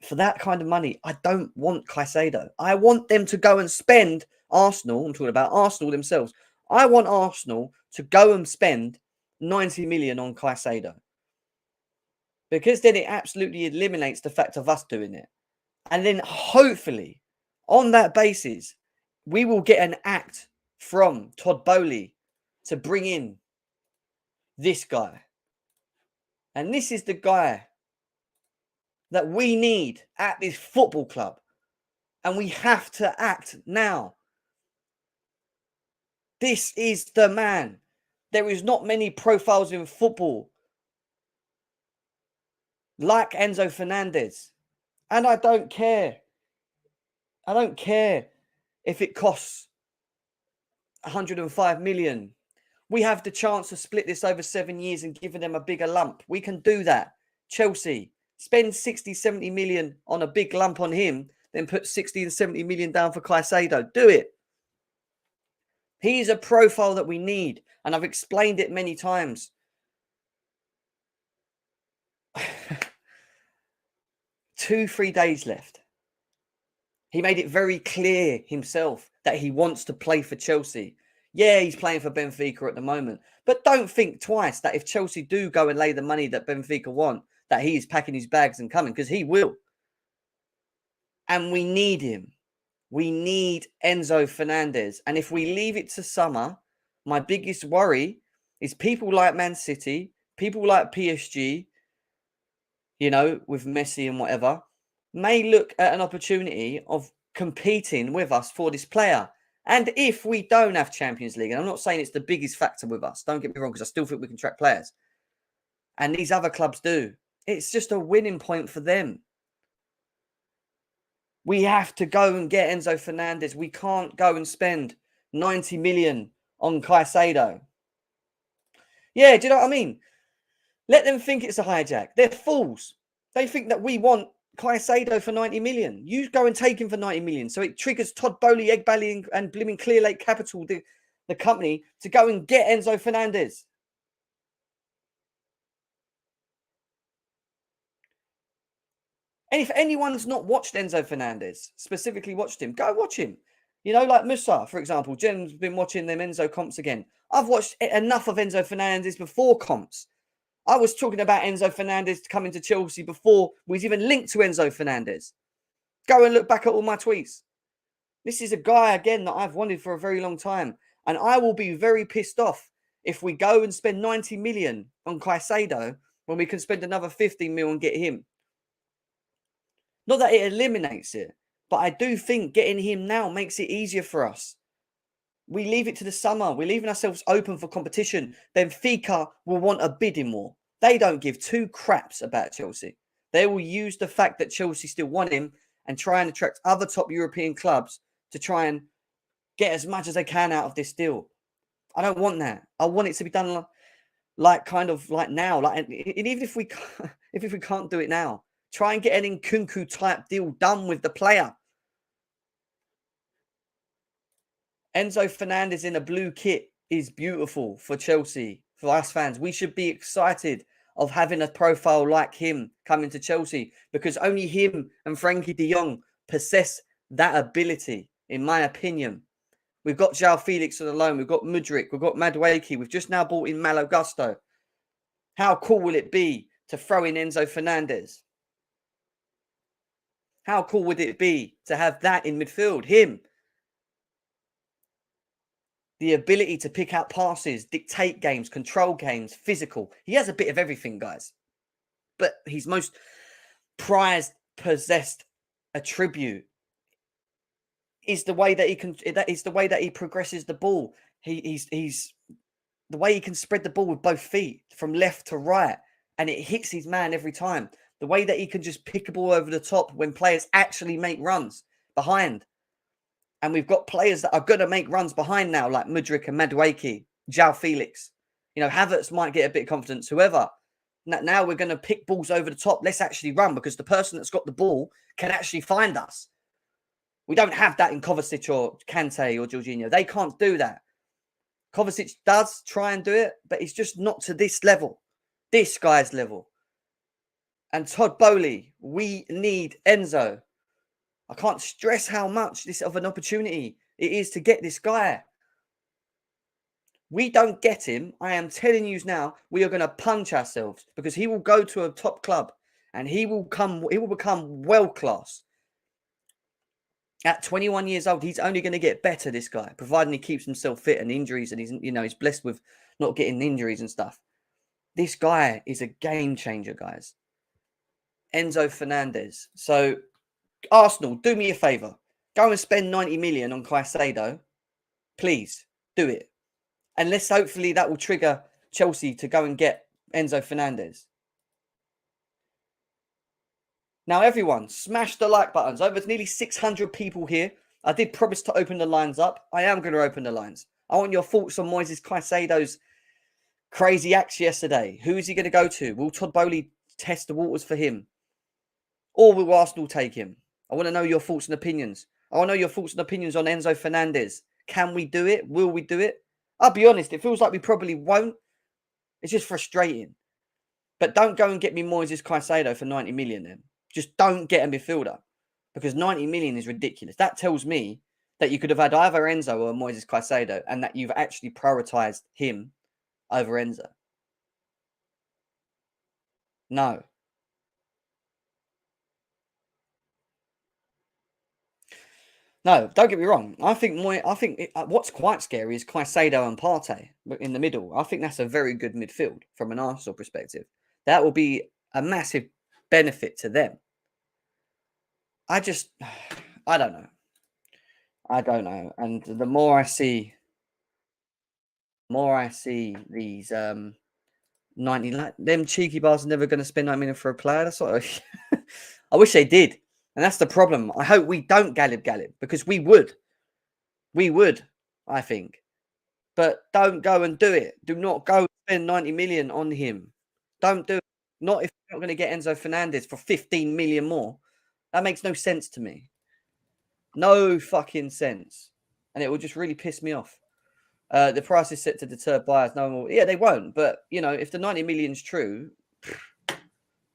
For that kind of money, I don't want Caicedo. I want them to go and spend Arsenal. I'm talking about Arsenal themselves. I want Arsenal to go and spend 90 million on Caicedo. Because then it absolutely eliminates the fact of us doing it. And then hopefully, on that basis, we will get an act from Todd Boehly to bring in this guy. And this is the guy that we need at this football club. And we have to act now. This is the man. There is not many profiles in football like Enzo Fernandez. And I don't care. I don't care if it costs 105 million. We have the chance to split this over 7 years and give them a bigger lump. We can do that. Chelsea, spend 60, 70 million on a big lump on him, then put 60 and 70 million down for Caicedo. Do it. He's a profile that we need. And I've explained it many times. 2-3 days left. He made it very clear himself that he wants to play for Chelsea. Yeah, he's playing for Benfica at the moment. But don't think twice that if Chelsea do go and lay the money that Benfica want, that he's packing his bags and coming, because he will. And we need him. We need Enzo Fernandez. And if we leave it to summer, my biggest worry is people like Man City, people like PSG, with Messi and whatever, may look at an opportunity of competing with us for this player. And if we don't have Champions League, and I'm not saying it's the biggest factor with us, don't get me wrong, because I still think we can track players. And these other clubs do. It's just a winning point for them. We have to go and get Enzo Fernandez. We can't go and spend 90 million on Caicedo. Yeah, do you know what I mean? Let them think it's a hijack. They're fools. They think that we want Caicedo for 90 million. You go and take him for 90 million. So it triggers Todd Boehly, Egg Bally and Blimmin' Clear Lake Capital, the company, to go and get Enzo Fernandez. And if anyone's not watched Enzo Fernandez, specifically watched him, go watch him. You know, like Musa, for example. Jen's been watching them Enzo comps again. I've watched enough of Enzo Fernandez before comps. I was talking about Enzo Fernandez coming to Chelsea before we was even linked to Enzo Fernandez. Go and look back at all my tweets. This is a guy, again, that I've wanted for a very long time. And I will be very pissed off if we go and spend 90 million on Caicedo when we can spend another 15 million and get him. Not that it eliminates it, but I do think getting him now makes it easier for us. We leave it to the summer. We're leaving ourselves open for competition. Benfica will want a bidding war. They don't give two craps about Chelsea. They will use the fact that Chelsea still want him and try and attract other top European clubs to try and get as much as they can out of this deal. I don't want that. I want it to be done like now. And even if we can't do it now, try and get an Nkunku type deal done with the player. Enzo Fernandez in a blue kit is beautiful for Chelsea, for us fans. We should be excited of having a profile like him coming to Chelsea because only him and Frankie de Jong possess that ability, in my opinion. We've got João Felix on the loan. We've got Mudryk. We've got Madueke. We've just now bought in Malo. How cool will it be to throw in Enzo Fernandez? How cool would it be to have that in midfield? Him. The ability to pick out passes, dictate games, control games, physical. He has a bit of everything, guys. But his most prized, possessed attribute is the way that he can. That is the way that he progresses the ball. He's the way he can spread the ball with both feet from left to right, and it hits his man every time. The way that he can just pick a ball over the top when players actually make runs behind. And we've got players that are going to make runs behind now, like Mudryk and Madueke, João Felix. You know, Havertz might get a bit of confidence, whoever. Now we're going to pick balls over the top. Let's actually run because the person that's got the ball can actually find us. We don't have that in Kovacic or Kante or Jorginho. They can't do that. Kovacic does try and do it, but he's just not to this level. This guy's level. And Todd Boehly, we need Enzo. I can't stress how much this of an opportunity it is to get this guy. We don't get him. I am telling you now, we are going to punch ourselves because he will go to a top club and he will become world class. At 21 years old, he's only going to get better, this guy, providing he keeps himself fit and injuries and he's blessed with not getting injuries and stuff. This guy is a game changer, guys. Enzo Fernandez. So Arsenal, do me a favour. Go and spend 90 million on Caicedo. Please, do it. And hopefully that will trigger Chelsea to go and get Enzo Fernandez. Now, everyone, smash the like buttons. Over nearly 600 people here. I did promise to open the lines up. I am going to open the lines. I want your thoughts on Moises Caicedo's crazy acts yesterday. Who is he going to go to? Will Todd Boehly test the waters for him? Or will Arsenal take him? I want to know your thoughts and opinions. I want to know your thoughts and opinions on Enzo Fernandez. Can we do it? Will we do it? I'll be honest, it feels like we probably won't. It's just frustrating. But don't go and get me Moises Caicedo for 90 million then. Just don't get a midfielder. Because 90 million is ridiculous. That tells me that you could have had either Enzo or Moises Caicedo and that you've actually prioritised him over Enzo. No. No, don't get me wrong. I think what's quite scary is Caicedo and Partey in the middle. I think that's a very good midfield from an Arsenal perspective. That will be a massive benefit to them. I don't know. I don't know. And the more I see these 90, like them cheeky bars are never going to spend 9 million for a player. That's what I wish they did. And that's the problem. I hope we don't gallop because we would. We would, I think. But don't go and do it. Do not go and spend 90 million on him. Don't do it. Not if you're not going to get Enzo Fernandez for 15 million more. That makes no sense to me. No fucking sense. And it will just really piss me off. The price is set to deter buyers. No one will. Yeah, they won't. But, if the 90 million is true,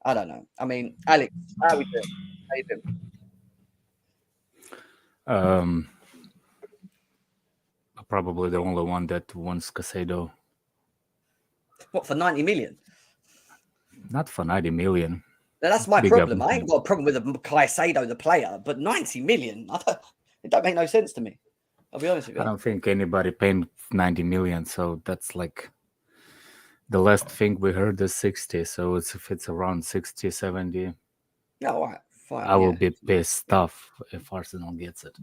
I don't know. I mean, Alex, how are we doing? How you doing? Probably the only one that wants Caicedo. What, for 90 million? Not for 90 million. Now, that's my Big problem. up. I ain't got a problem with Caicedo, the player, but 90 million? It don't make no sense to me. I'll be honest with you. I don't think anybody paying 90 million, so that's like the last thing we heard is 60. So if it's around 60, 70, all right, fine. I will be pissed off if Arsenal gets it.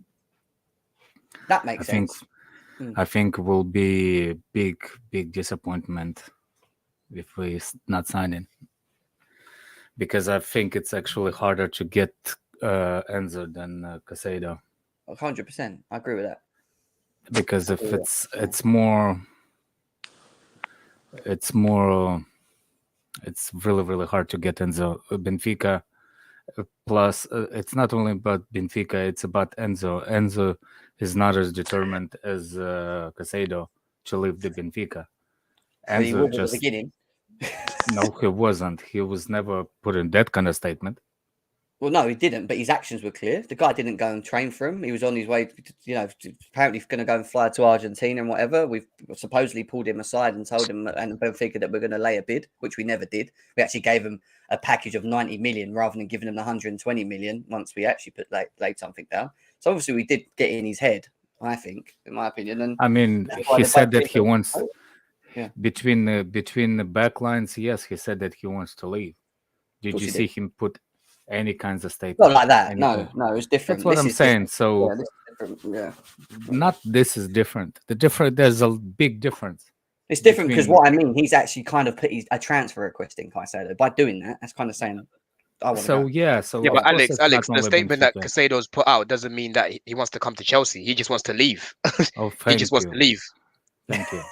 That makes sense. I think it will be big disappointment if we not sign it. Because I think it's actually harder to get Enzo than Caicedo. 100%. I agree with that. Because if it's more, it's really, really hard to get Enzo. Benfica, plus it's not only about Benfica, it's about Enzo. Enzo is not as determined as Caicedo to leave the Benfica. Enzo he was at the beginning. No, he wasn't. He was never put in that kind of statement. Well, no, he didn't, but his actions were clear. The guy didn't go and train for him. He was on his way, apparently going to go and fly to Argentina and whatever. We've supposedly pulled him aside and told him and Benfica that we're going to lay a bid, which we never did. We actually gave him a package of 90 million rather than giving him 120 million once we actually laid something down. So obviously we did get in his head, I think, in my opinion. And I mean, he said that he wants between the back lines. Yes, he said that he wants to leave. Did you see him put any kinds of statements? Not like that. No, it's different. That's what I'm saying. Different. So, this is different. Not this is different. There's a big difference. It's different because what I mean, he's actually kind of put a transfer request in Caicedo. By doing that, that's kind of saying, I want to go. Yeah, but Alex, the statement that Caicedo's put out doesn't mean that he wants to come to Chelsea. He just wants to leave. He just wants to leave. Thank you.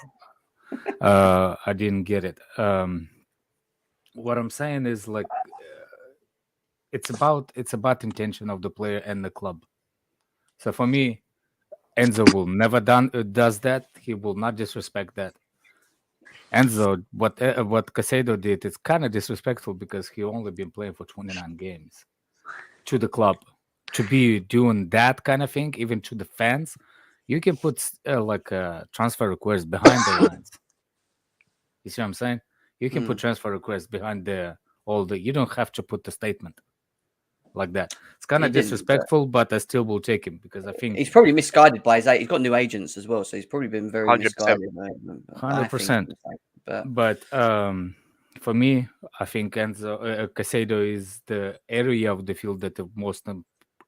I didn't get it. What I'm saying is like it's about intention of the player and the club. So for me, Enzo will never does that. He will not disrespect that. Enzo, what Caicedo did is kind of disrespectful because he only been playing for 29 games to the club. To be doing that kind of thing, even to the fans, you can put like a transfer request behind the lines. You see what I'm saying? You can put transfer requests behind you don't have to put the statement like that. It's kind of disrespectful, but I still will take him because I think he's probably misguided by his. He's got new agents as well, so he's probably been very 100%. Misguided. 100%. But for me, I think Caicedo is the area of the field that the most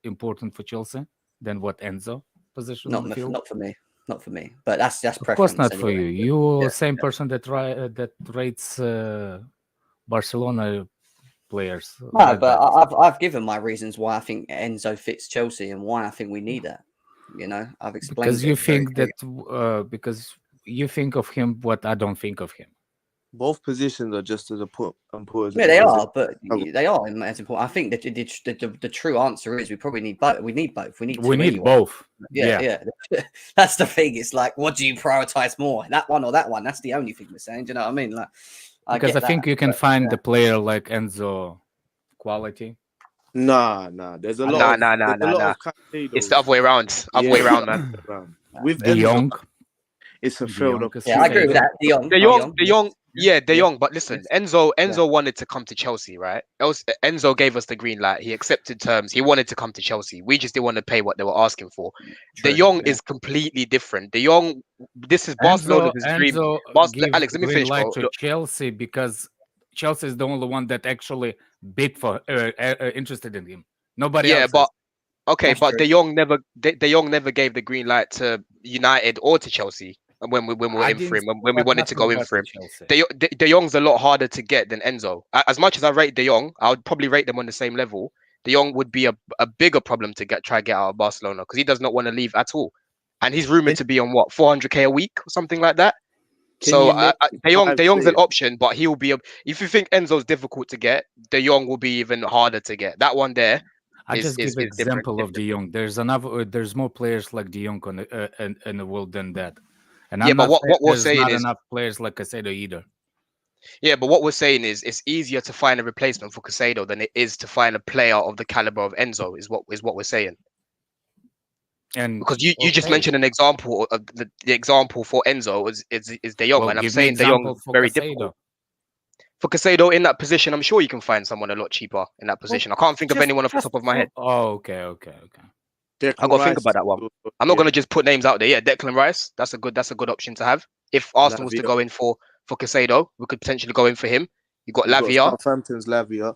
important for Chelsea than what Enzo position on the field. Not for me. But that's of course not for you. You're the same person that rates Barcelona players. No, but I've given my reasons why I think Enzo fits Chelsea and why I think we need that. I've explained because you think that because you think of him what I don't think of him. Both positions are just as important. Yeah, they are, but they are as important. I think that the true answer is we probably need both. We need both. We need both. Yeah. That's the thing. It's like, what do you prioritize more, that one or that one? That's the only thing we're saying. Do you know what I mean? Like, because I think you can find the player like Enzo quality. Nah. There's a lot. Nah. It's the other way around. Way around, man. With De Jong, it's a field. Yeah, I agree with that. De Jong. Yeah, De Jong. But listen, Enzo wanted to come to Chelsea, right? Enzo gave us the green light. He accepted terms. He wanted to come to Chelsea. We just didn't want to pay what they were asking for. De Jong is completely different. De Jong, this is Barcelona's dream. Alex, let me finish. To Chelsea because Chelsea is the only one that actually bid for interested in him. Nobody else. But okay, but De Jong never gave the green light to United or to Chelsea. When we were in for him, when we wanted to go in for him, De Jong's a lot harder to get than Enzo. As much as I rate De Jong, I would probably rate them on the same level. De Jong would be a bigger problem to try to get out of Barcelona because he does not want to leave at all, and he's rumored to be on what 400k a week or something like that. So De Jong's an option, but he'll be if you think Enzo's difficult to get, De Jong will be even harder to get. That one there. I just give an example of De Jong. There's more players like De Jong in the world than that. And but what we're saying not is enough players like Caicedo either. Yeah, but what we're saying is it's easier to find a replacement for Caicedo than it is to find a player of the caliber of Enzo. Is what we're saying. And because you just mentioned an example of the example for Enzo is De Jong, and I'm saying De Jong is very difficult. For Caicedo in that position, I'm sure you can find someone a lot cheaper in that position. I can't think of anyone off the top of my head. Oh, okay. I got to think about that one. I'm not going to just put names out there. Yeah, Declan Rice, that's a good option to have. If Arsenal was to go in for Caicedo, we could potentially go in for him. You got Lavia. Southampton's Lavia.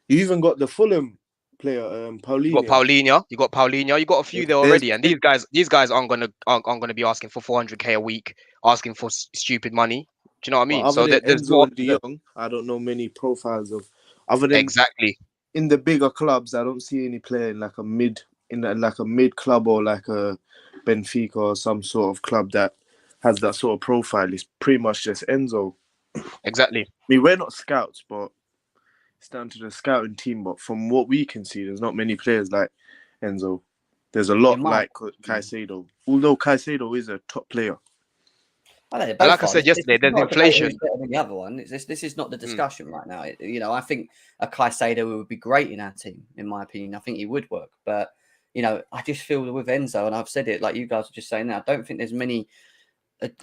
You even got the Fulham player, Paulinho. You got Paulinho. You got a few there already, and these guys aren't gonna be asking for 400k a week, asking for stupid money. Do you know what I mean? So there's more. De Jong, I don't know many profiles of other than exactly in the bigger clubs. I don't see any player in like a mid club or like a Benfica or some sort of club that has that sort of profile. It's pretty much just Enzo. Exactly. I mean, we're not scouts, but it's down to the scouting team. But from what we can see, there's not many players like Enzo. There's a lot like Caicedo, although Caicedo is a top player. Like I said yesterday, there's inflation. Better than the other one. This is not the discussion right now. I think a Caicedo would be great in our team, in my opinion. I think he would work, but I just feel that with Enzo, and I've said it like you guys are just saying now, I don't think there's many.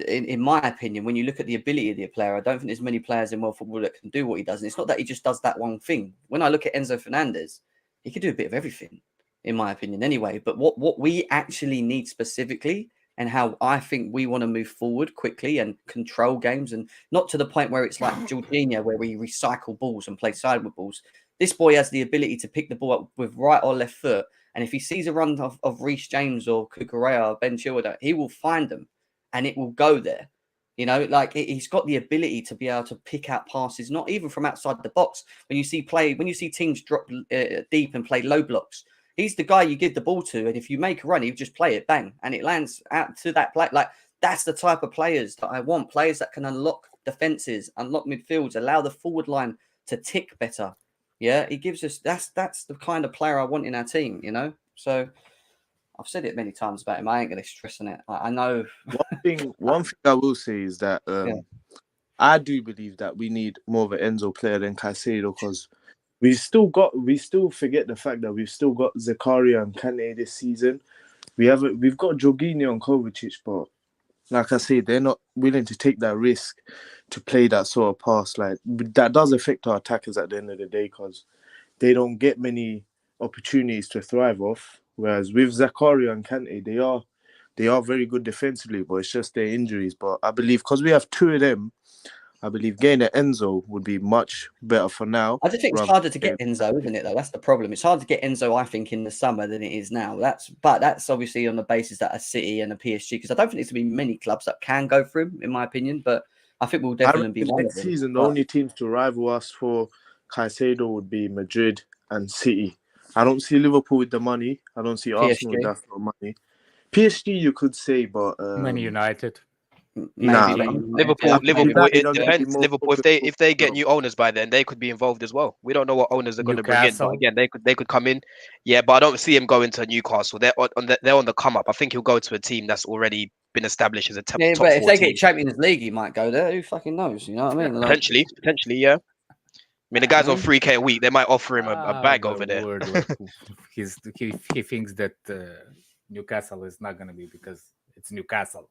In my opinion, when you look at the ability of the player, I don't think there's many players in world football that can do what he does. And it's not that he just does that one thing. When I look at Enzo Fernandez, he could do a bit of everything, in my opinion, anyway. But what we actually need specifically, and how I think we want to move forward quickly and control games, and not to the point where it's like Jorginho, where we recycle balls and play sideward balls. This boy has the ability to pick the ball up with right or left foot. And if he sees a run of Reece James or Cucurella or Ben Chilwell, he will find them. And it will go there, he's got the ability to be able to pick out passes, not even from outside the box. When you see teams drop deep and play low blocks, he's the guy you give the ball to, and if you make a run, you just play it, bang, and it lands out to that play. Like that's the type of players that I want. Players that can unlock defenses, unlock midfields, allow the forward line to tick better. Yeah, he gives us that's the kind of player I want in our team. So. I've said it many times about him. I ain't going to stress on it. I know. One thing I will say is that I do believe that we need more of an Enzo player than Caicedo, because we still forget the fact that we've still got Zakaria and Kane this season. We've got Jorginho and Kovacic, but like I say, they're not willing to take that risk to play that sort of pass. Like that does affect our attackers at the end of the day, because they don't get many opportunities to thrive off. Whereas with Zakaria and Kante, they are very good defensively, but it's just their injuries. But I believe because we have two of them, I believe getting an Enzo would be much better for now. I just think it's harder to get Enzo, isn't it? Though that's the problem. It's hard to get Enzo, I think, in the summer than it is now. That's obviously on the basis that a City and a PSG, because I don't think there's going to be many clubs that can go for him, in my opinion. But I think we'll definitely be one next season. The only teams to rival us for Caicedo would be Madrid and City. I don't see Liverpool with the money. I don't see Arsenal with that sort of money. PSG, you could say, but Man United. Liverpool. It depends. Liverpool, if they get new owners by then, they could be involved as well. We don't know what owners are going to bring in, but again, they could come in. Yeah, but I don't see him going to Newcastle. They're on the come up. I think he'll go to a team that's already been established as a top. Yeah, but if they get Champions League, he might go there. Who fucking knows? You know what I mean? Potentially, yeah. I mean, the guy's on 3K a week. They might offer him a bag over there. He thinks that Newcastle is not going to be, because it's Newcastle.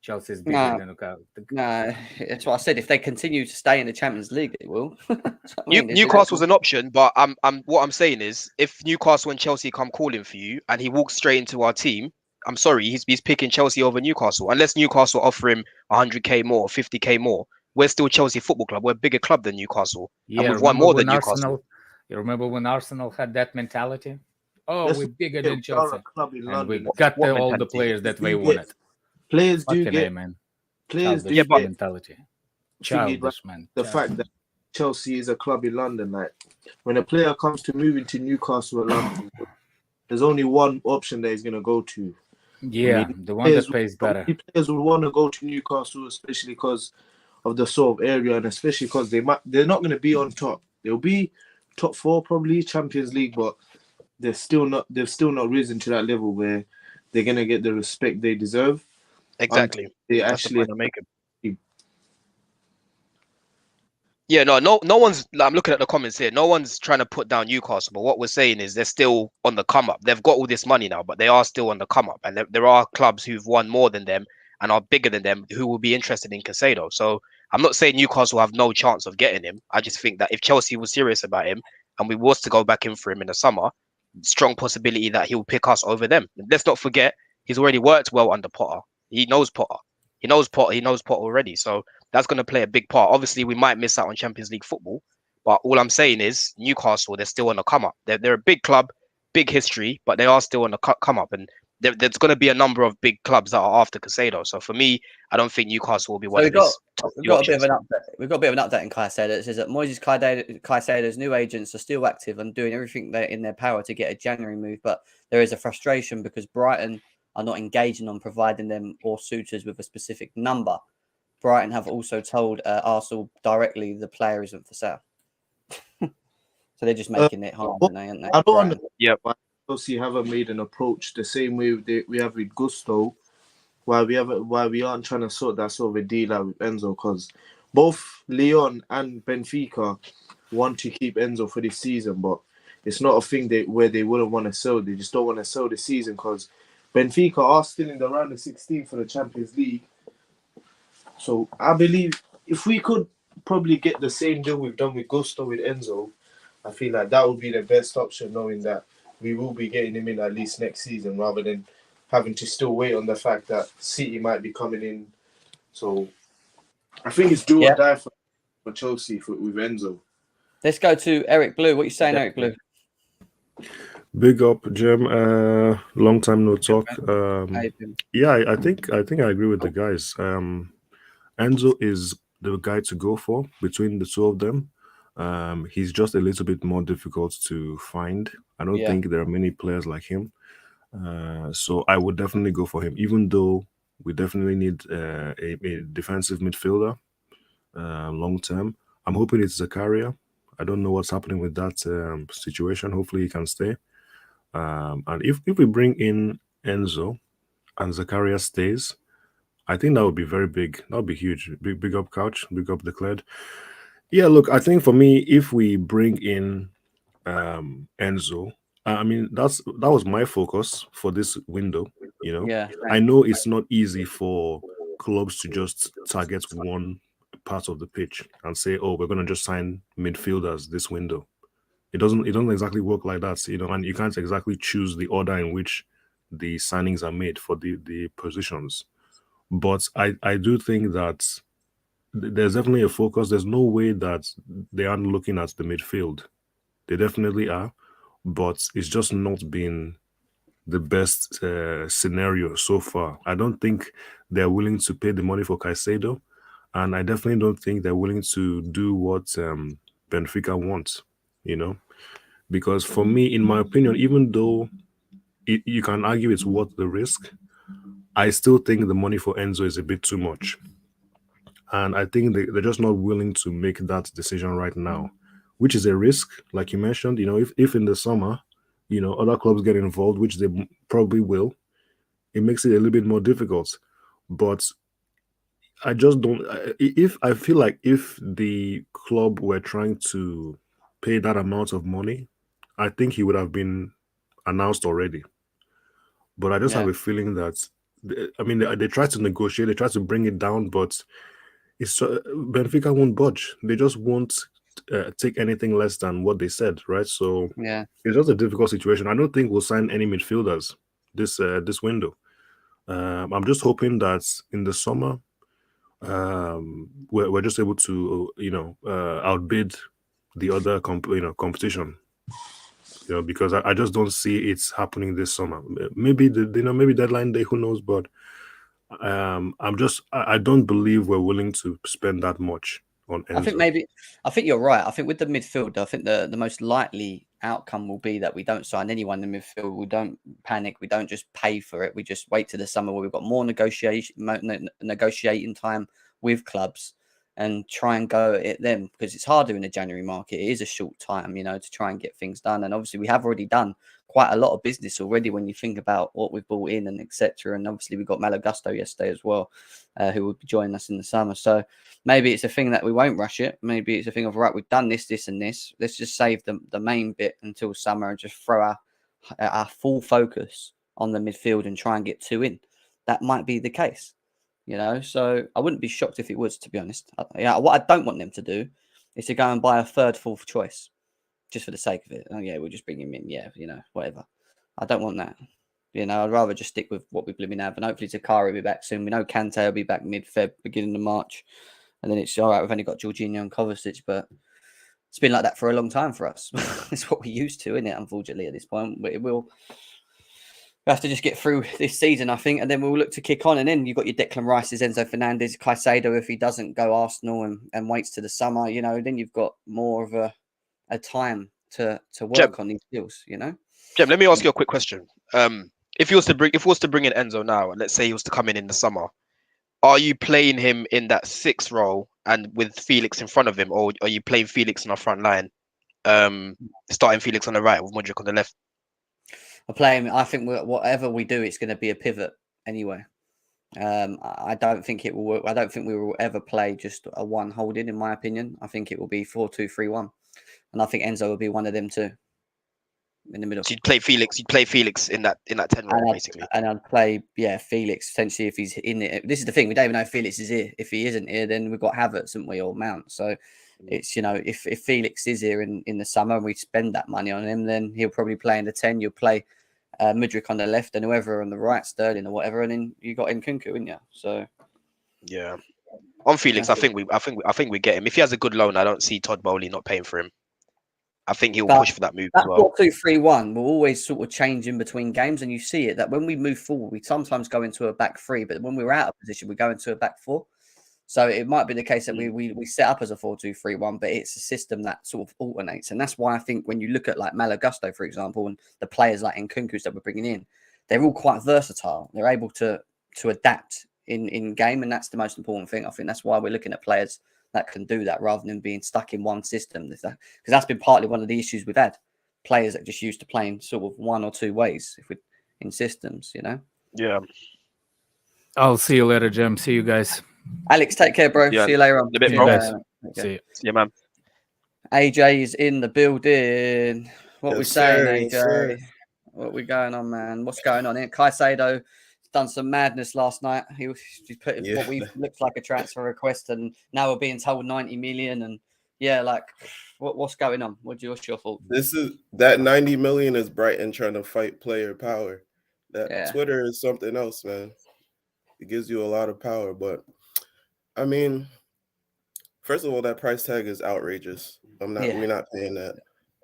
Chelsea is bigger than Newcastle. No, that's what I said. If they continue to stay in the Champions League, they will. Newcastle's an option, but what I'm saying is, if Newcastle and Chelsea come calling for you and he walks straight into our team, I'm sorry, he's picking Chelsea over Newcastle. Unless Newcastle offer him 100k more, 50k more. We're still Chelsea Football Club. We're a bigger club than Newcastle. Yeah, and we've won more than Newcastle. You remember when Arsenal had that mentality? Oh, we're bigger than Chelsea. And we got all the players that they wanted. Players do get, man. Players do get mentality. Childish, man. The fact that Chelsea is a club in London, like when a player comes to moving to Newcastle or London, there's only one option that he's going to go to. Yeah, the one that pays better. Players will want to go to Newcastle, especially because of the sort of area, and especially because they're not going to be on top. They'll be top 4 probably, Champions League, but they've still not risen to that level where they're going to get the respect they deserve. Exactly. They actually make it. Yeah, no one's. Like, I'm looking at the comments here. No one's trying to put down Newcastle, but what we're saying is they're still on the come up. They've got all this money now, but they are still on the come up, and there are clubs who've won more than them and are bigger than them who will be interested in Caicedo. So I'm not saying Newcastle have no chance of getting him. I just think that if Chelsea was serious about him and we was to go back in for him in the summer, strong possibility that he'll pick us over them. Let's not forget he's already worked well under Potter. He knows Potter. He knows Potter. He knows Potter already. So that's going to play a big part. Obviously, we might miss out on Champions League football, but all I'm saying is Newcastle, they're still on the come up. They're a big club, big history, but they are still on the come up. And there's going to be a number of big clubs that are after Caicedo. So for me, I don't think Newcastle will be one of his top we've got a bit of an update. We've got a bit of an update in Caicedo. It says that Moises Caicedo's new agents are still active and doing everything they're in their power to get a January move, but there is a frustration because Brighton are not engaging on providing them or suitors with a specific number. Brighton have also told Arsenal directly the player isn't for sale. So they're just making it hard, aren't they? I don't understand why Chelsea haven't made an approach the same way we have with Gusto, why we aren't trying to sort that sort of a deal out with Enzo, because both Lyon and Benfica want to keep Enzo for this season, but it's not a thing where they wouldn't want to sell. They just don't want to sell the season because Benfica are still in the round of 16 for the Champions League. So I believe if we could probably get the same deal we've done with Gusto with Enzo, I feel like that would be the best option, knowing that we will be getting him in at least next season rather than having to still wait on the fact that City might be coming in. So I think it's do or die for Chelsea with Enzo. Let's go to Eric Blue. What are you saying, Eric Blue? Big up, Jim. Long time no talk. Yeah, I think I agree with the guys. Enzo is the guy to go for between the two of them. He's just a little bit more difficult to find. I don't think there are many players like him. So I would definitely go for him, even though we definitely need a defensive midfielder long term. I'm hoping it's Zakaria. I don't know what's happening with that situation. Hopefully he can stay. And if we bring in Enzo and Zakaria stays, I think that would be very big. That would be huge. Big up Couch. Big up Declared. Yeah, look, I think for me, if we bring in Enzo, I mean, that was my focus for this window, you know. Yeah. I know it's not easy for clubs to just target one part of the pitch and say, oh, we're going to just sign midfielders this window. It doesn't exactly work like that, you know, and you can't exactly choose the order in which the signings are made for the positions. But I do think that there's definitely a focus. There's no way that they aren't looking at the midfield. They definitely are, but it's just not been the best scenario so far. I don't think they're willing to pay the money for Caicedo, and I definitely don't think they're willing to do what Benfica wants, you know, because for me, in my opinion, even though you can argue it's worth the risk, I still think the money for Enzo is a bit too much. And I think they're just not willing to make that decision right now, which is a risk, like you mentioned. You know, if in the summer, you know, other clubs get involved, which they probably will, it makes it a little bit more difficult. But I just don't. I feel like if the club were trying to pay that amount of money, I think he would have been announced already. But I just have a feeling that, I mean, they try to negotiate, they try to bring it down, but it's Benfica won't budge. They just won't take anything less than what they said, right? So it's just a difficult situation. I don't think we'll sign any midfielders this window. I'm just hoping that in the summer, we're just able to outbid the other competition. You know, because I just don't see it happening this summer. Maybe maybe deadline day, who knows? But I don't believe we're willing to spend that much on Enzo. I think you're right. I think with the midfield, I think the most likely outcome will be that we don't sign anyone in the midfield. We don't panic. We don't just pay for it. We just wait to the summer where we've got more negotiating time with clubs and try and go at them, because it's harder in the January market. It is a short time, you know, to try and get things done. And obviously we have already done quite a lot of business already when you think about what we've brought in and etc. And obviously we got Malo yesterday as well, who will be joining us in the summer. So maybe it's a thing that we won't rush it. Maybe it's a thing of, right, we've done this, this and this. Let's just save the main bit until summer and just throw our full focus on the midfield and try and get 2 in. That might be the case, you know. So I wouldn't be shocked if it was, to be honest. What I don't want them to do is to go and buy a third, fourth choice just for the sake of it. Oh yeah, we'll just bring him in. Yeah, you know, whatever. I don't want that. You know, I'd rather just stick with what we blooming have, and hopefully Zakari will be back soon. We know Kante will be back mid-Feb, beginning of March, and then it's all right. We've only got Jorginho and Kovacic, but it's been like that for a long time for us. It's what we're used to, isn't it? Unfortunately, at this point, but we have to just get through this season, I think, and then we'll look to kick on. And then you've got your Declan Rice's, Enzo Fernandez, Caicedo if he doesn't go Arsenal and waits to the summer. You know, then you've got more of a time to work on these deals. You know, Jem, let me ask you a quick question. If he was to bring in Enzo now, and let's say he was to come in the summer, are you playing him in that 6 role and with Felix in front of him, or are you playing Felix on our front line, starting Felix on the right with Modric on the left? I play him. I think whatever we do, it's going to be a pivot anyway. I don't think it will work. I don't think we will ever play just a one holding, in my opinion. I think it will be 4-2-3-1, and I think Enzo will be one of them too. In the middle, so you'd play Felix in that 10 role, basically. And I'd play Felix essentially if he's in it. This is the thing, we don't even know if Felix is here. If he isn't here, then we've got Havertz, haven't we, or Mount. So it's, you know, if Felix is here in the summer and we spend that money on him, then he'll probably play in the 10. You'll play Mudryk on the left and whoever on the right, Sterling or whatever, and then you got Nkunku, haven't you? So yeah, on Felix, I think we get him. If he has a good loan, I don't see Todd Bowley not paying for him. I think he'll push for that move as well. 4-2-3-1 will always sort of change in between games, and you see it that when we move forward, we sometimes go into a back 3, but when we're out of position, we go into a back 4. So it might be the case that we set up as a 4-2-3-1, but it's a system that sort of alternates, and that's why I think when you look at like Malo, for example, and the players like Nkunku's that we're bringing in, they're all quite versatile. They're able to adapt in game, and that's the most important thing. I think that's why we're looking at players that can do that rather than being stuck in one system. Because that's been partly one of the issues we've had. Players that just used to playing sort of one or two ways in systems, you know? Yeah. I'll see you later, Jem. See you guys. Alex, take care, bro. Yeah. See you later on. A bit, bro. See you. Yeah, man. AJ is in the building. What we saying, AJ? Sir. What we going on, man? What's going on here? Caicedo done some madness last night. He put what we looked like a transfer request, and now we're being told 90 million. And yeah, like what's going on? What's your thought? That 90 million is Brighton trying to fight player power. Twitter is something else, man. It gives you a lot of power, but I mean, first of all, that price tag is outrageous. We're not paying that.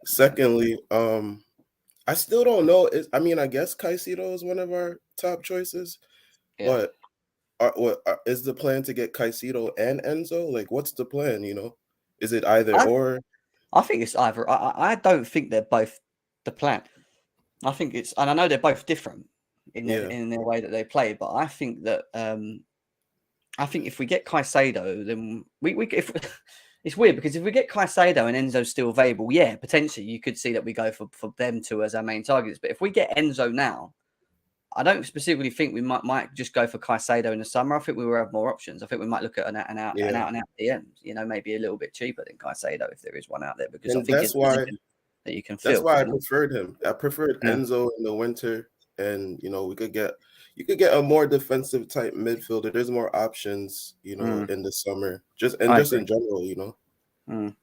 Secondly, I still don't know. I guess Caicedo is one of our top choices, but is the plan to get Caicedo and Enzo? Like, what's the plan? You know, is it either or? I think it's either. I don't think they're both the plan. I think it's, and I know they're both different in their way that they play, but I think that I think if we get Caicedo, then if it's weird because if we get Caicedo and Enzo's still available, yeah, potentially you could see that we go for them two as our main targets. But if we get Enzo now, I don't specifically think we might just go for Caicedo in the summer. I think we will have more options. I think we might look at an out and out DM. You know, maybe a little bit cheaper than Caicedo if there is one out there, because I think that's why that you can. That's why I preferred him. I preferred Enzo in the winter, and you know you could get a more defensive type midfielder. There's more options, you know, in the summer. Just in general, you know.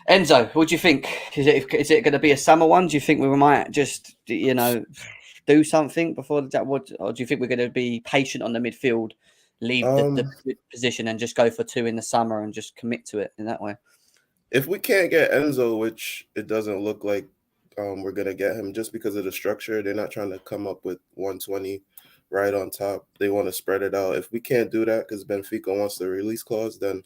Enzo, what do you think? Is it going to be a summer one? Do you think we might just, you know, do something before that? Or do you think we're going to be patient on the midfield, leave the position and just go for 2 in the summer and just commit to it in that way? If we can't get Enzo, which it doesn't look like we're going to get him just because of the structure, they're not trying to come up with 120 right on top. They want to spread it out. If we can't do that because Benfica wants the release clause, then,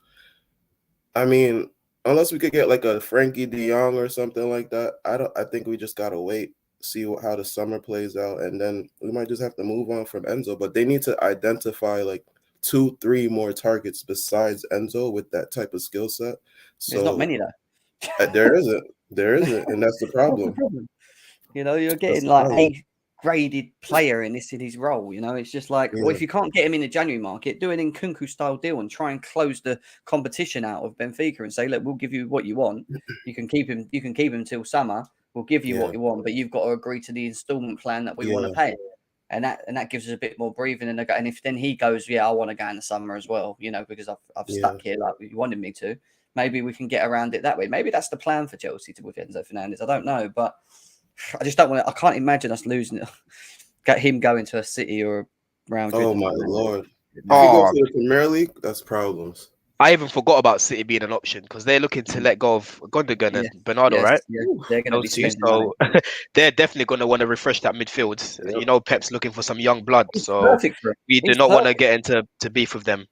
I mean, unless we could get like a Frankie de Jong or something like that, I think we just got to wait, see how the summer plays out, and then we might just have to move on from Enzo. But they need to identify like 2-3 more targets besides Enzo with that type of skill set. So there's not many though. There isn't, and that's the problem. You know, you're getting That's like right. a graded player in his role. You know, it's just like, well, Yeah. if you can't get him in the January market, do an Nkunku style deal and try and close the competition out of Benfica and say, look, we'll give you what you want. You can keep him. You can keep him till summer. We'll give you what you want, but you've got to agree to the instalment plan that we want to pay. And that gives us a bit more breathing. And if then he goes, yeah, I want to go in the summer as well, you know, because I've stuck here like you wanted me to. Maybe we can get around it that way. Maybe that's the plan for Chelsea with Enzo Fernandez. I don't know, but I just don't want to. I can't imagine us losing it. Get him going to a City or Real Madrid. Oh my lord! If Oh. he goes to the Premier League, that's problems. I even forgot about City being an option because they're looking to let go of Gundogan and Bernardo, right? Yeah, they're going to be Those two, spending so money. they're definitely going to want to refresh that midfield. Yep. You know, Pep's looking for some young blood, He's so perfect for him. we do He's not want to perfect. get into beef with them.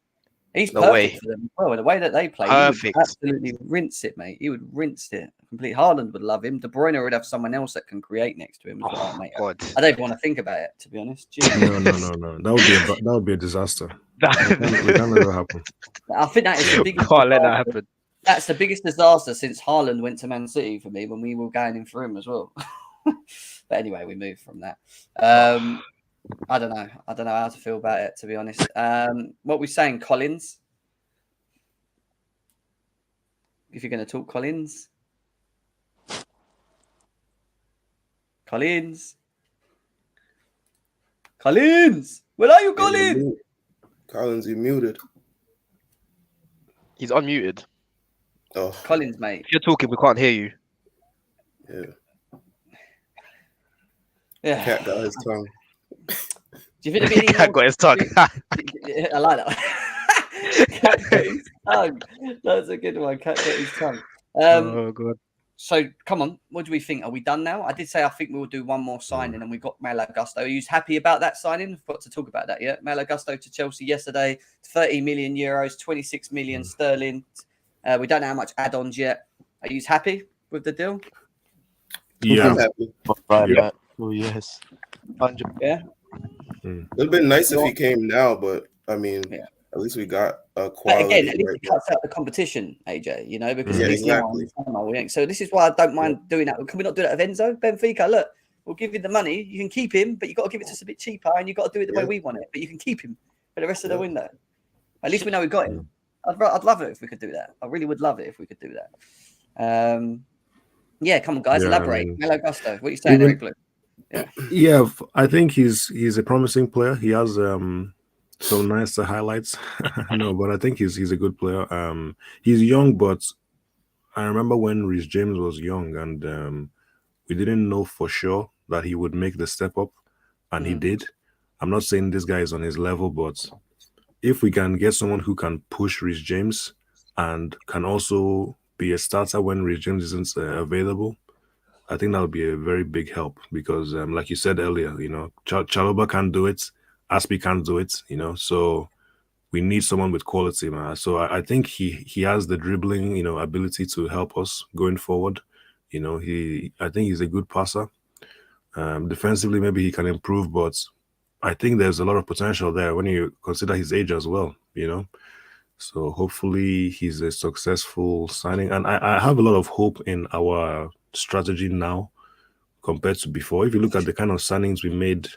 He's No perfect way. for them as well. The way that they play, Perfect. he would absolutely rinse it, mate. He would rinse it. Complete. Haaland would love him. De Bruyne would have someone else that can create next to him as well, Oh, mate. God. I don't even want to think about it, to be honest. No. That would be a disaster. We can't let that happen. I think that is the biggest. Can't let that happen. That's the biggest disaster since Haaland went to Man City for me when we were going in for him as well. But anyway, we moved from that. I don't know. I don't know how to feel about it, to be honest. What we're saying, Collins. If you're going to talk Collins. Collins. Where are you, Collins? Collins, you muted. He's unmuted. Oh, Collins, mate. If you're talking, we can't hear you. Yeah. Cat got his tongue. Do you think there'd be any Cat more- got his tongue. I like that. Cat got his tongue. That's a good one. Cat got his tongue. Oh, God. So, come on. What do we think? Are we done now? I did say I think we'll do one more signing, and we got Malo Gusto. Are you happy about that signing? We've got to talk about that yet. Malo Gusto to Chelsea yesterday. 30 million euros, 26 million sterling. We don't know how much add-ons yet. Are you happy with the deal? Yeah. I'm happy. Right, oh yes. 100. Yeah. It'd have been nice if he came now, but I mean, at least we got a But quality. again, at least it cuts out the competition, AJ, you know, because at least exactly. So this is why I don't mind doing that. Can we not do that with Enzo? Benfica, look, we'll give you the money. You can keep him, but you've got to give it to us a bit cheaper, and you've got to do it the way we want it. But you can keep him for the rest of the window. At least we know we got him. I'd love it if we could do that. I really would love it if we could do that. Yeah, come on, guys, elaborate. I mean, Malo Gusto, what are you saying, Eric Blue? Yeah, I think he's a promising player. He has some nice highlights. No, but I think he's a good player. He's young, but I remember when Reece James was young, and we didn't know for sure that he would make the step up, and he did. I'm not saying this guy is on his level, but if we can get someone who can push Reece James and can also be a starter when Reece James isn't available, I think that would be a very big help because, like you said earlier, you know, Chalobah can't do it, Aspi can't do it, you know, so we need someone with quality, man. So I think he has the dribbling, you know, ability to help us going forward. You know, I think he's a good passer. Defensively, maybe he can improve, but I think there's a lot of potential there when you consider his age as well, you know. So hopefully he's a successful signing. And I have a lot of hope in our strategy now compared to before. If you look at the kind of signings we made,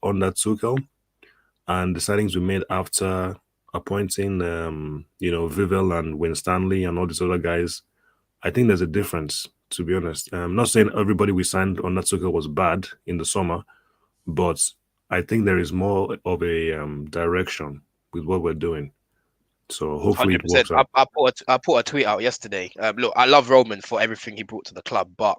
under Tuchel and the signings we made after appointing, Vivel and Winstanley and all these other guys, I think there's a difference, to be honest. I'm not saying everybody we signed under Tuchel was bad in the summer, but I think there is more of a direction with what we're doing. So hopefully it works out. I put a tweet out yesterday. Look, I love Roman for everything he brought to the club, but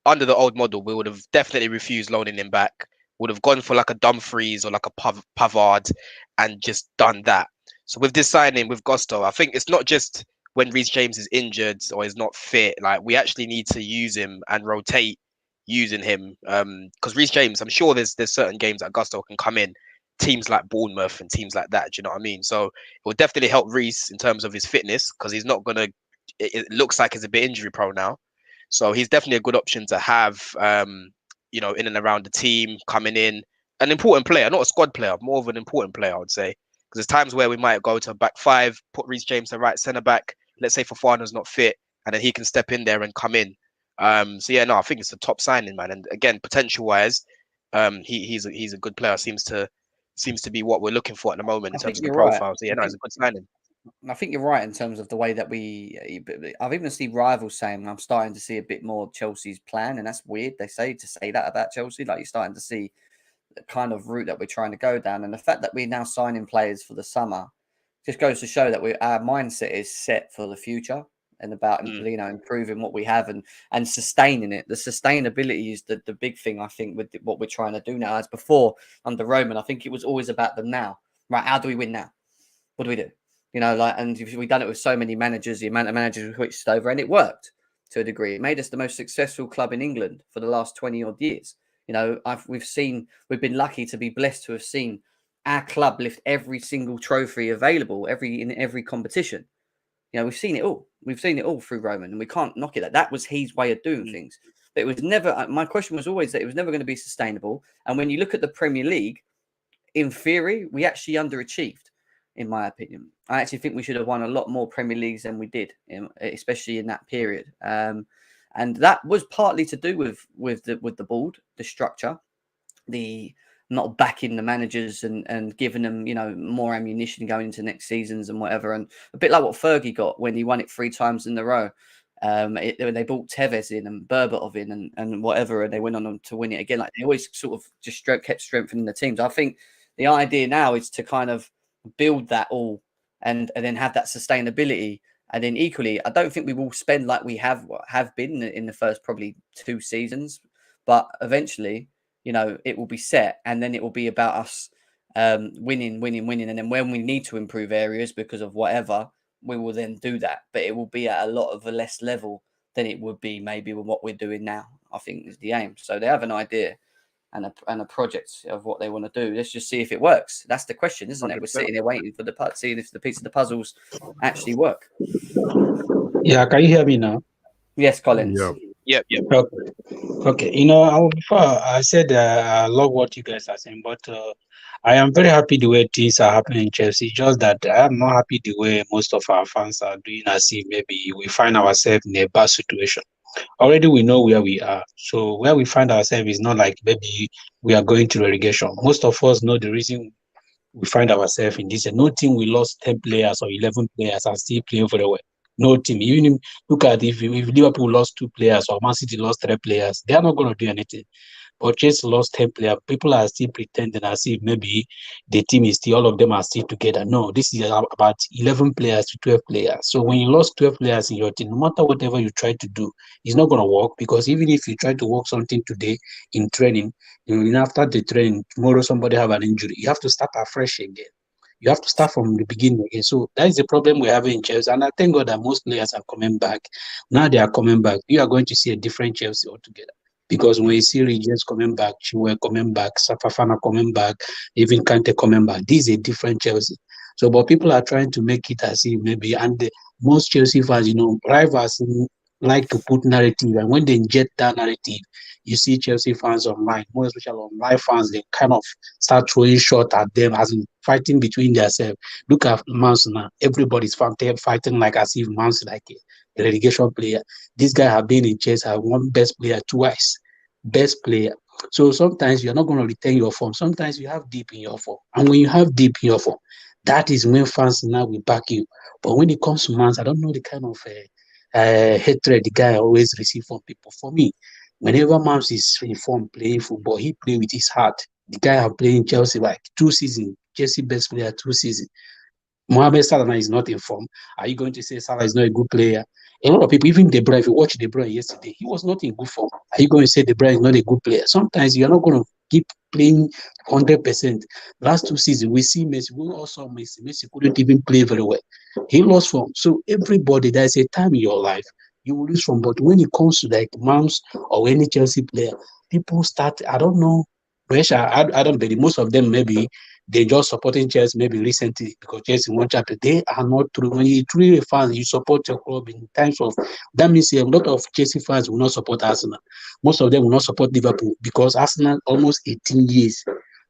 under the old model, we would have definitely refused loaning him back. Would have gone for like a Dumfries or like a Pavard and just done that. So with this signing with Gusto, I think it's not just when Reece James is injured or is not fit. Like we actually need to use him and rotate using him. Because Reece James, I'm sure there's certain games that Gusto can come in. Teams like Bournemouth and teams like that. Do you know what I mean? So it will definitely help Reece in terms of his fitness because he's not gonna. It looks like he's a bit injury prone now, so he's definitely a good option to have. In and around the team, coming in, an important player, not a squad player, more of an important player, I would say. Because there's times where we might go to a back five, put Reece James to right centre back. Let's say Fofana's not fit, and then he can step in there and come in. So yeah, no, I think it's a top signing, man. And again, potential wise, he's a good player. Seems to be what we're looking for at the moment in terms of the profile. So yeah, no, it's a good signing. I think you're right in terms of the way that I've even seen rivals saying I'm starting to see a bit more Chelsea's plan, and that's weird. They say that about Chelsea, like you're starting to see the kind of route that we're trying to go down, and the fact that we're now signing players for the summer just goes to show that our mindset is set for the future and about improving what we have and sustaining it. The sustainability is the big thing, I think, with what we're trying to do now. As before under Roman, I think it was always about the now. Right? How do we win now? What do we do? And we've done it with so many managers, the amount of managers we switched over, and it worked to a degree. It made us the most successful club in England for the last 20 odd years. We've been lucky to be blessed to have seen our club lift every single trophy available in every competition. We've seen it all. We've seen it all through Roman, and we can't knock it. That was his way of doing things. But it was never. My question was always that it was never going to be sustainable. And when you look at the Premier League, in theory, we actually underachieved. In my opinion, I actually think we should have won a lot more Premier Leagues than we did, especially in that period. And that was partly to do with the board, the structure, the not backing the managers and giving them more ammunition going into next seasons and whatever. And a bit like what Fergie got when he won it 3 times in a row. They brought Tevez in and Berbatov in and whatever, and they went on to win it again. Like they always sort of just kept strengthening the teams. I think the idea now is to kind of build that all and then have that sustainability, and then equally I don't think we will spend like we have been in the first probably 2 seasons, but eventually it will be set, and then it will be about us winning, and then when we need to improve areas because of whatever, we will then do that, but it will be at a lot of a less level than it would be maybe with what we're doing now. I think is the aim. So they have an idea and a project of what they want to do. Let's just see if it works. That's the question, isn't it? We're sitting there waiting for seeing if the piece of the puzzles actually work. Yeah, can you hear me now? Yes, Collins. Yeah. Okay. Before I said I love what you guys are saying, but I am very happy the way things are happening in Chelsea. Just that I am not happy the way most of our fans are doing, as if maybe we find ourselves in a bad situation. Already we know where we are. So where we find ourselves is not like maybe we are going to relegation. Most of us know the reason we find ourselves in this. No team we lost 10 players or 11 players are still playing very well. No team. Even if, look at if Liverpool lost 2 players or Man City lost 3 players, they are not going to do anything. But Chelsea lost 10 players. People are still pretending as if maybe the team is still, all of them are still together. No, this is about 11 players to 12 players. So when you lost 12 players in your team, no matter whatever you try to do, it's not going to work, because even if you try to work something today in training, after the training, tomorrow somebody have an injury, you have to start afresh again. You have to start from the beginning again. So that is the problem we're having in Chelsea. And I thank God that most players are coming back. Now they are coming back. You are going to see a different Chelsea altogether. Because when you see Regis coming back, Chilwell coming back, Fofana coming back, even Kante coming back, this is a different Chelsea. So, but people are trying to make it as if maybe, and most Chelsea fans, rivals like to put narrative, and when they inject that narrative, you see Chelsea fans online, more especially online fans, they kind of start throwing shot at them, as in fighting between themselves. Look at Mans now. Everybody's fighting like as if Mans like a relegation player. This guy have been in Chelsea, have won best player twice. Best player. So sometimes you're not going to retain your form. Sometimes you have deep in your form. And when you have deep in your form, that is when fans now will back you. But when it comes to Mans, I don't know the kind of hatred the guy always receive from people. For me, whenever Mans is in form playing football, he play with his heart. The guy have played in Chelsea like 2 seasons. Chelsea best player 2 seasons. Mohamed Salah is not in form. Are you going to say Salah is not a good player? A lot of people, even De Bruyne, if you watch De Bruyne yesterday, he was not in good form. Are you going to say De Bruyne is not a good player? Sometimes you're not going to keep playing 100%. Last 2 seasons, we see Messi. We also saw Messi. Messi couldn't even play very well. He lost form. So everybody, there's a time in your life you will lose form. But when it comes to like Mount or any Chelsea player, people start, I don't know, I don't believe most of them maybe they just supporting Chelsea maybe recently because Chelsea won champion. They are not true. When you truly a fan, you support your club in times of, that means a lot of Chelsea fans will not support Arsenal. Most of them will not support Liverpool because Arsenal almost 18 years,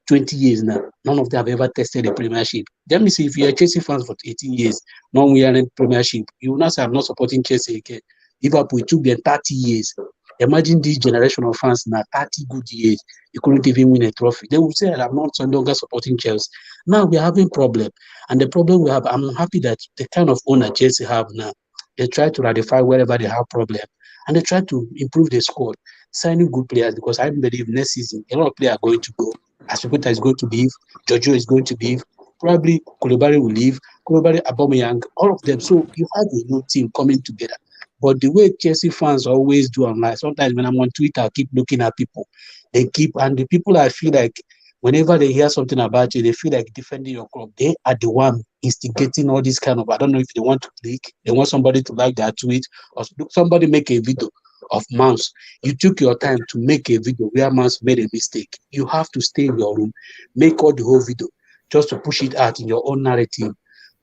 20 years now, none of them have ever tested the Premiership. That means if you're a Chelsea fans for 18 years, no we are in Premiership, you will not say I'm not supporting Chelsea again. Liverpool, it took them 30 years. Imagine this generation of fans now, 30 good years, you couldn't even win a trophy. They will say, I'm not no longer supporting Chelsea. Now we're having problem. And the problem we have, I'm happy that the kind of owner Chelsea have now, they try to ratify wherever they have problem. And they try to improve the squad, signing good players, because I believe next season, a lot of players are going to go. Aspilicueta is going to leave. Giorgio is going to leave. Probably Koulibaly will leave. Koulibaly, Aubameyang, all of them. So you have a new team coming together. But the way Chelsea fans always do online, sometimes when I'm on Twitter, I keep looking at people. And the people I feel like whenever they hear something about you, they feel like defending your club. They are the one instigating all this kind of, I don't know if they want to click, they want somebody to like their tweet, or somebody make a video of Mouse. You took your time to make a video where Mouse made a mistake. You have to stay in your room, make all the whole video, just to push it out in your own narrative.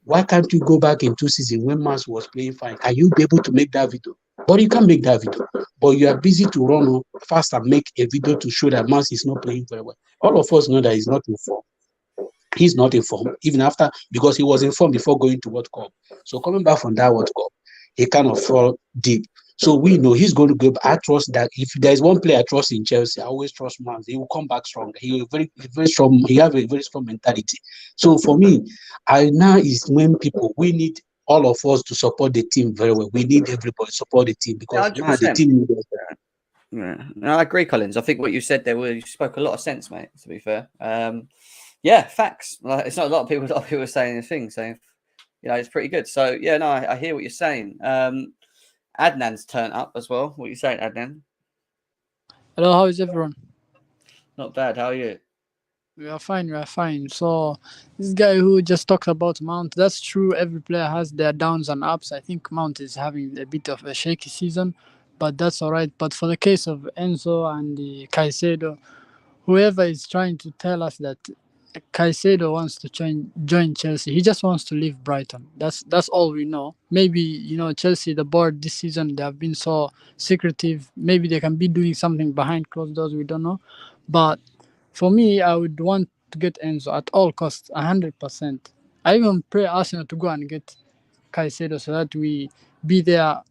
Why can't you go back in 2 seasons when Mans was playing fine? Can you be able to make that video? But you can't make that video. But you are busy to run fast and make a video to show that Mans is not playing very well. All of us know that he's not informed. He's not informed, even after, because he was informed before going to World Cup. So coming back from that World Cup, he kind of fell deep. So we know he's going to go. I trust that if there is one player I trust in Chelsea, I always trust Mans. He will come back strong. He will very strong. He have a very strong mentality. So for me, now is when we need all of us to support the team very well. We need everybody to support the team because now the team needs us. Yeah, no, I agree, Collins. I think what you said there, you spoke a lot of sense, mate. To be fair, yeah, facts. It's not a lot of people are saying this thing, so it's pretty good. So yeah, no, I hear what you're saying. Adnan's turned up as well. What are you saying, Adnan? Hello, how is everyone? Not bad. How are you? We are fine. So this guy who just talked about Mount, that's true. Every player has their downs and ups. I think Mount is having a bit of a shaky season, but that's all right. But for the case of Enzo and the Caicedo, whoever is trying to tell us that Caicedo wants to join Chelsea, he just wants to leave Brighton. That's all we know. Maybe Chelsea, the board this season, they have been so secretive. Maybe they can be doing something behind closed doors. We don't know. But for me, I would want to get Enzo at all costs, 100%. I even pray Arsenal to go and get Caicedo so that we be there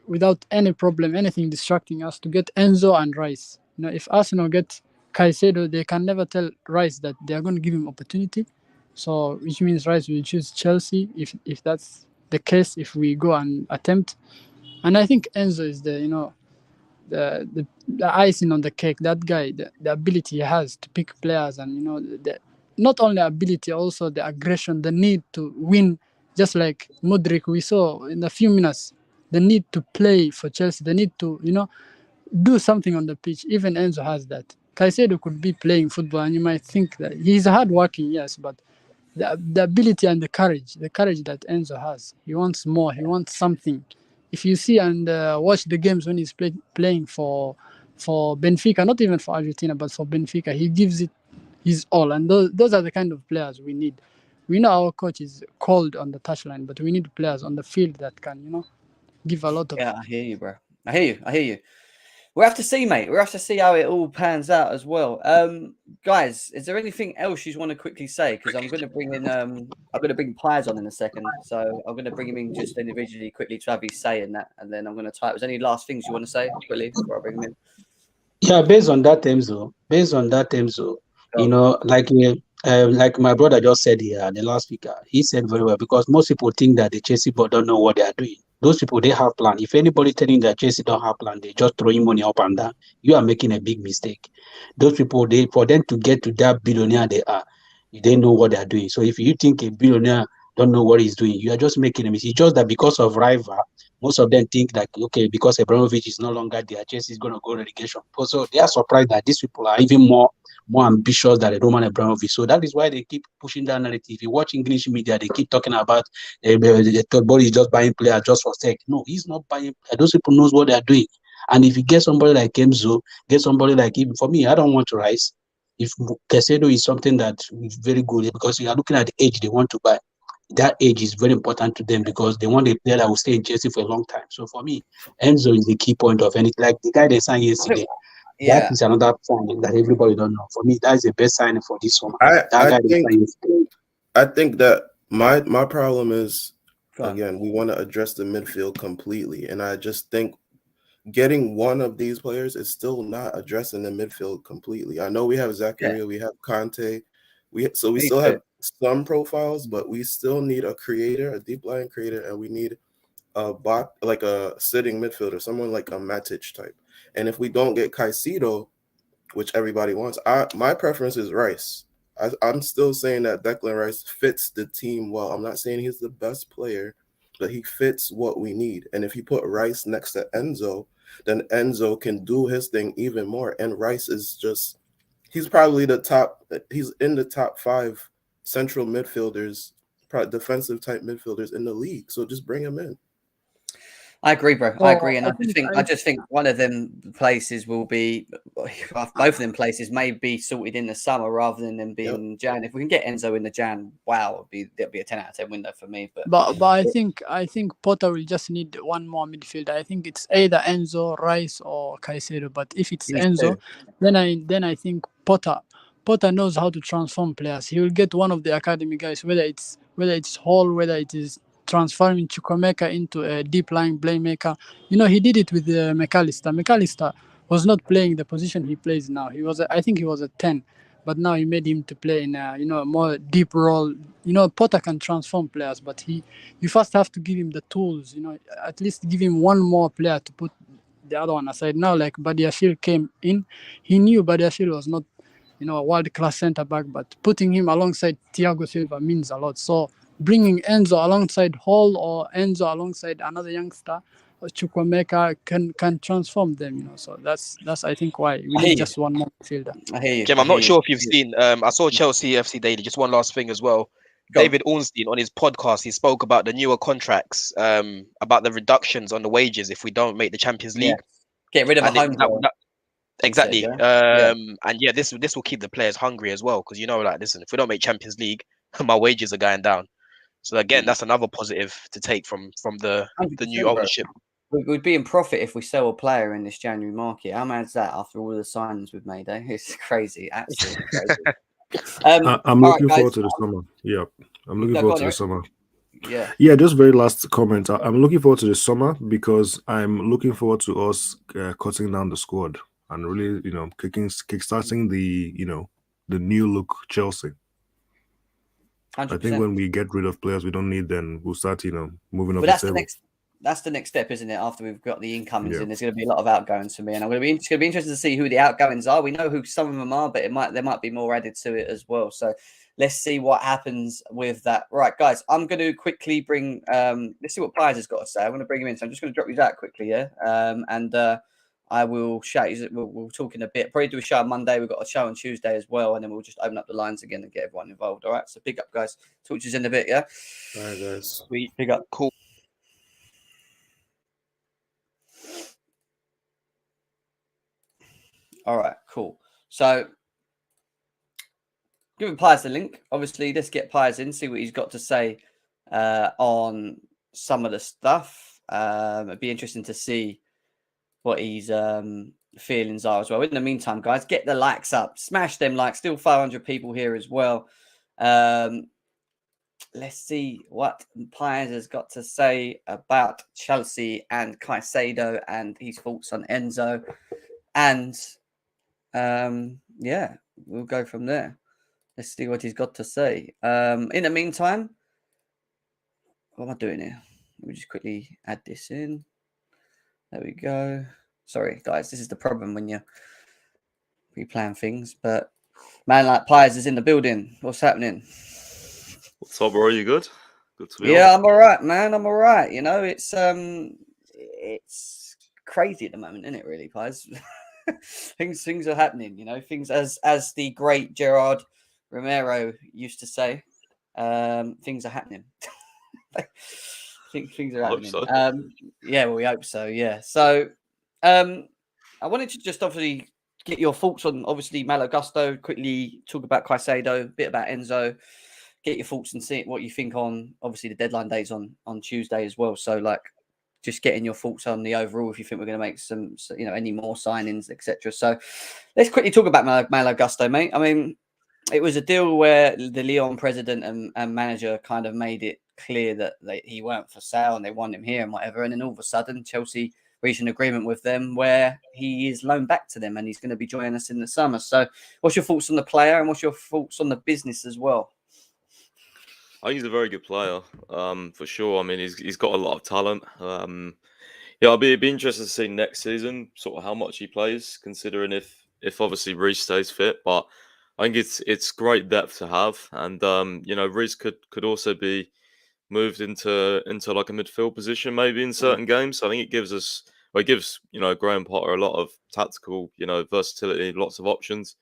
without any problem, anything distracting us, to get Enzo and Rice. If Arsenal get Caicedo, they can never tell Rice that they are going to give him opportunity. So, which means Rice will choose Chelsea if that's the case, if we go and attempt. And I think Enzo is the icing on the cake. That guy, the ability he has to pick players, and not only ability, also the aggression, the need to win, just like Modric we saw in a few minutes. The need to play for Chelsea, the need to do something on the pitch. Even Enzo has that. Caicedo could be playing football, and you might think that he's hardworking, yes, but the ability and the courage that Enzo has, he wants more. He wants something. If you see and watch the games when he's playing for Benfica, not even for Argentina, but for Benfica, he gives it his all. And those are the kind of players we need. We know our coach is cold on the touchline, but we need players on the field that can, give a lot of. Yeah, I hear you, bro. I hear you. We'll have to see, mate. We'll have to see how it all pans out as well. Guys, is there anything else you want to quickly say? Because I'm going to bring in, I'm going to bring Pies on in a second. So I'm going to bring him in just individually quickly to have his say in that. And then I'm going to type. Is there any last things you want to say quickly before I bring him in? Yeah, based on that, Enzo, like my brother just said here, the last speaker, he said very well, because most people think that the Chelsea board don't know what they are doing. Those people, they have plan. If anybody telling that Chelsea don't have plan, they just throwing money up and down. You are making a big mistake. Those people, for them to get to that billionaire they are, they know what they are doing. So if you think a billionaire don't know what he's doing, you are just making a mistake. It's just that because of rival, most of them think that, okay, because Abramovich is no longer there, Chelsea is going to go relegation. So they are surprised that these people are even more ambitious than the Roman Abramovich. So that is why they keep pushing that narrative. If you watch English media, they keep talking about the third body is just buying players just for sake. No, he's not buying players. Those people knows what they are doing. And if you get somebody like Enzo, get somebody like him, for me, I don't want to rise. If Caicedo is something that is very good, because you are looking at the age they want to buy. That age is very important to them because they want a player that will stay in Chelsea for a long time. So for me, Enzo is the key point of anything. Like the guy they signed yesterday, that is another sign that everybody don't know. For me, that is the best signing for this one. I think that my problem is, again, we want to address the midfield completely, and I just think getting one of these players is still not addressing the midfield completely. I know we have Zakaria, we have Kante, we still have some profiles, but we still need a creator, a deep line creator, and we need a bot, like a sitting midfielder, someone like a Matic type. And if we don't get Caicedo, which everybody wants, my preference is Rice. I'm still saying that Declan Rice fits the team well. I'm not saying he's the best player, but he fits what we need. And if you put Rice next to Enzo, then Enzo can do his thing even more. And Rice is just, he's probably he's in the top 5 central midfielders, defensive type midfielders in the league. So just bring him in. I agree, bro. I agree, and I just think one of them places will be, both of them places may be sorted in the summer rather than them being in Jan. If we can get Enzo in the Jan, wow, that'd be a 10 out of 10 window for me. But I think Potter will just need one more midfielder. I think it's either Enzo, Rice, or Caicedo. But if it's Enzo, then I think Potter knows how to transform players. He will get one of the academy guys, whether it's Hall, whether it is transforming Chukwuemeka into a deep line playmaker. He did it with McAllister. McAllister was not playing the position he plays now. I think he was a 10, but now he made him to play in a more deep role. Potter can transform players, but you first have to give him the tools. At least give him one more player to put the other one aside. Now, like Badiashile came in, he knew Badiashile was not a world-class centre-back, but putting him alongside Thiago Silva means a lot. So bringing Enzo alongside Hall or Enzo alongside another youngster, Chukwuemeka can transform them. So that's I think why we need just one more midfielder. I hear you. Jim, I'm not sure if you've seen. I saw Chelsea FC Daily. Just one last thing as well. David Ornstein on his podcast, he spoke about the newer contracts, about the reductions on the wages if we don't make the Champions League. Get rid of a home goal. Exactly. And this will keep the players hungry as well, because listen, if we don't make Champions League, my wages are going down. So again, that's another positive to take from the new ownership. We'd be in profit if we sell a player in this January market. How mad is that after all the signings we've made? It's crazy, absolutely crazy. I'm looking forward to the summer. Yeah, I'm looking forward to the summer. Yeah. Just very last comment. I'm looking forward to the summer because I'm looking forward to us cutting down the squad and really, kickstarting the new look Chelsea. 100%. I think when we get rid of players we don't need, then we'll start, moving up the table. That's the next step, isn't it? After we've got the incomings in, there's going to be a lot of outgoings for me, and it's going to be interested to see who the outgoings are. We know who some of them are, but there might be more added to it as well. So let's see what happens with that. Right, guys, I'm going to quickly bring. Let's see what Piers has got to say. I'm going to bring him in, so I'm just going to drop you that quickly, I will shout. We'll talk in a bit. Probably do a show on Monday. We've got a show on Tuesday as well, and then we'll just open up the lines again and get everyone involved. All right. So big up, guys. Talk to you in a bit. Yeah. All right, guys. Sweet. Big up. Cool. All right. Cool. So giving Piers the link. Obviously, let's get Piers in. See what he's got to say on some of the stuff. It'd be interesting to see what his feelings are as well. In the meantime, guys, get the likes up. Smash them likes. Still 500 people here as well. Let's see what Piers has got to say about Chelsea and Caicedo and his thoughts on Enzo. And we'll go from there. Let's see what he's got to say. In the meantime, what am I doing here? Let me just quickly add this in. There we go. Sorry, guys. This is the problem when you plan things. But man like Piers is in the building. What's happening? What's up, bro? You good? Good to be Yeah, on. I'm all right, man. I'm all right. It's crazy at the moment, isn't it? Really, Piers. things are happening. Things as the great Gerard Romero used to say. Things are happening. I think things are happening. So. We hope so. Yeah. So, I wanted to just obviously get your thoughts on obviously Malo Gusto. Quickly talk about Caicedo, a bit about Enzo. Get your thoughts and see what you think on obviously the deadline dates on Tuesday as well. So, just getting your thoughts on the overall. If you think we're going to make some, any more signings, etc. So, let's quickly talk about Malo Gusto, mate. I mean, it was a deal where the Lyon president and manager kind of made it clear that he weren't for sale and they want him here and whatever. And then all of a sudden, Chelsea reached an agreement with them where he is loaned back to them and he's going to be joining us in the summer. So what's your thoughts on the player and what's your thoughts on the business as well? I think he's a very good player, for sure. I mean, he's got a lot of talent. Yeah, I'll be interested to see next season sort of how much he plays, considering if obviously Reece stays fit. But I think it's great depth to have, and Reece could also be moved into like a midfield position maybe in certain games. So I think it gives Graham Potter a lot of tactical versatility, lots of options.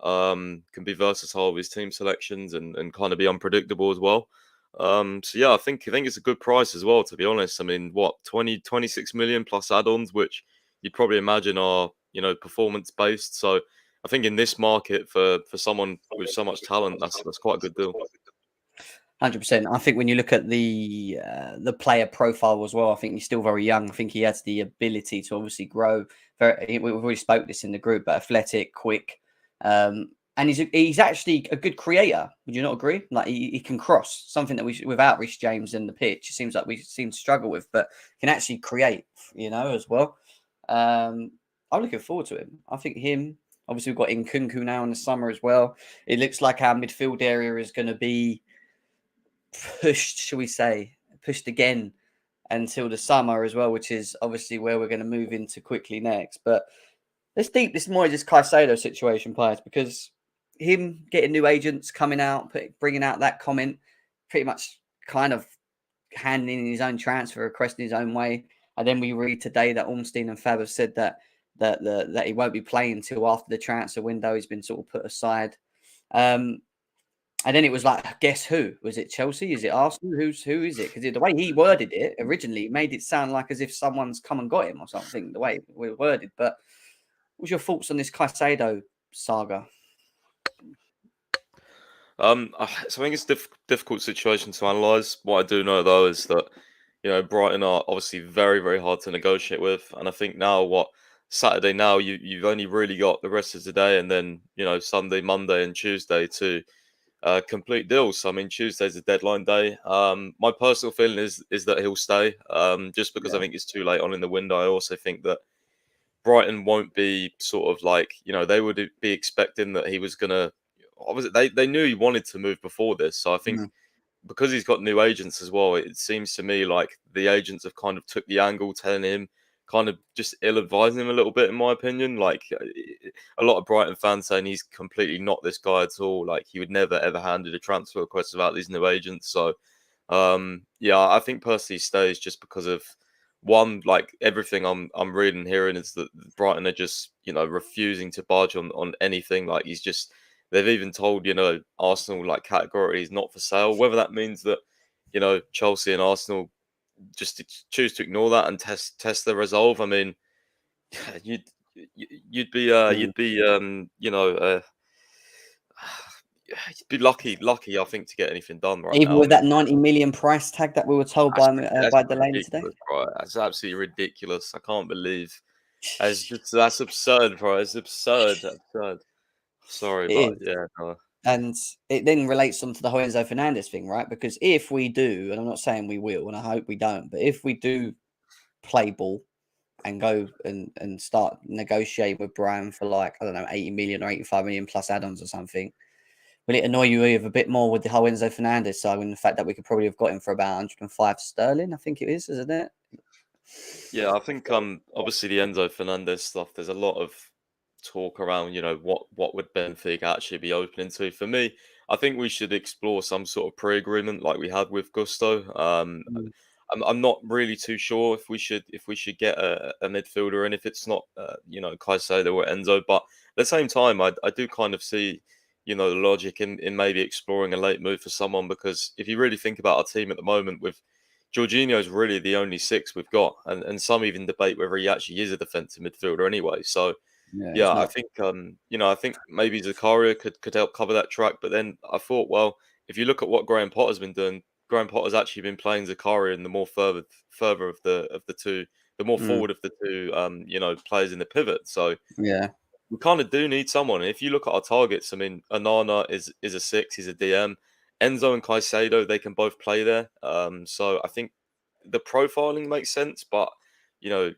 Can be versatile with his team selections and kind of be unpredictable as well. So yeah, I think it's a good price as well, to be honest. I mean, what 26 million plus add-ons, which you'd probably imagine are performance based. So I think in this market for someone with so much talent, that's quite a good deal. 100%. I think when you look at the player profile as well, I think he's still very young. I think he has the ability to obviously grow. We've already spoke this in the group, but athletic, quick, and he's actually a good creator. Would you not agree? Like he can cross, something that without Reece James in the pitch, it seems like we seem to struggle with, but can actually create, as well. I'm looking forward to him. I think him. Obviously, we've got Nkunku now in the summer as well. It looks like our midfield area is going to be pushed again until the summer as well, which is obviously where we're going to move into quickly next. But let's deep this Moises Caicedo situation, players, because him getting new agents coming out, bringing out that comment, pretty much kind of handing in his own transfer request in his own way. And then we read today that Ornstein and Fab have said that he won't be playing until after the transfer window. He's been sort of put aside. And then it was like, guess who? Was it Chelsea? Is it Arsenal? Who is it? Because the way he worded it originally made it sound like as if someone's come and got him or something, the way it was worded. But what's your thoughts on this Caicedo saga? So I think it's a difficult situation to analyse. What I do know, though, is that, Brighton are obviously very, very hard to negotiate with. And I think now, Saturday now, you've only really got the rest of the day and then, Sunday, Monday and Tuesday to complete deals. So, I mean, Tuesday's the deadline day. My personal feeling is that he'll stay, just because I think it's too late on in the window. I also think that Brighton won't be sort of like, they would be expecting that he was going to, obviously they knew he wanted to move before this. So I think because he's got new agents as well, it seems to me like the agents have kind of took the angle, telling him, kind of just ill-advising him a little bit, in my opinion. Like a lot of Brighton fans saying he's completely not this guy at all. Like he would never ever handed a transfer request without these new agents. So I think personally he stays just because of one, like everything I'm reading and hearing is that Brighton are just refusing to budge on anything. Like they've even told Arsenal like categorically he's not for sale. Whether that means that Chelsea and Arsenal just to choose to ignore that and test their resolve. I mean, you'd be lucky, I think, to get anything done right even now. with that 90 million price tag that we were told by Delaney today. Right, that's absolutely ridiculous. I can't believe that's absurd, bro. It's absurd. Sorry, but yeah. No. And it then relates on to the whole Enzo Fernandez thing, right? Because if we do, and I'm not saying we will, and I hope we don't, but if we do play ball and go and start negotiating with Brian for like, I don't know, 80 million or 85 million plus add-ons or something, will it annoy you a bit more with the whole Enzo Fernandez side and the fact that we could probably have got him for about 105 sterling, I think it is, isn't it? Yeah, I think obviously the Enzo Fernandez stuff, there's a lot of talk around, what would Benfica actually be opening to. For me, I think we should explore some sort of pre-agreement like we had with Gusto. I'm not really too sure if we should get a midfielder, and if it's not Caicedo or Enzo, but at the same time I do kind of see the logic in maybe exploring a late move for someone, because if you really think about our team at the moment, with Jorginho's really the only six we've got, and some even debate whether he actually is a defensive midfielder anyway. So yeah, I think I think maybe Zakaria could help cover that track. But then I thought, well, if you look at what Graham Potter's been doing, Graham Potter's actually been playing Zakaria in the more further of the two, the more forward of the two, players in the pivot. So yeah, we kind of do need someone. And if you look at our targets, I mean, Onana is a 6, he's a DM. Enzo and Caicedo, they can both play there. So I think the profiling makes sense, but I'm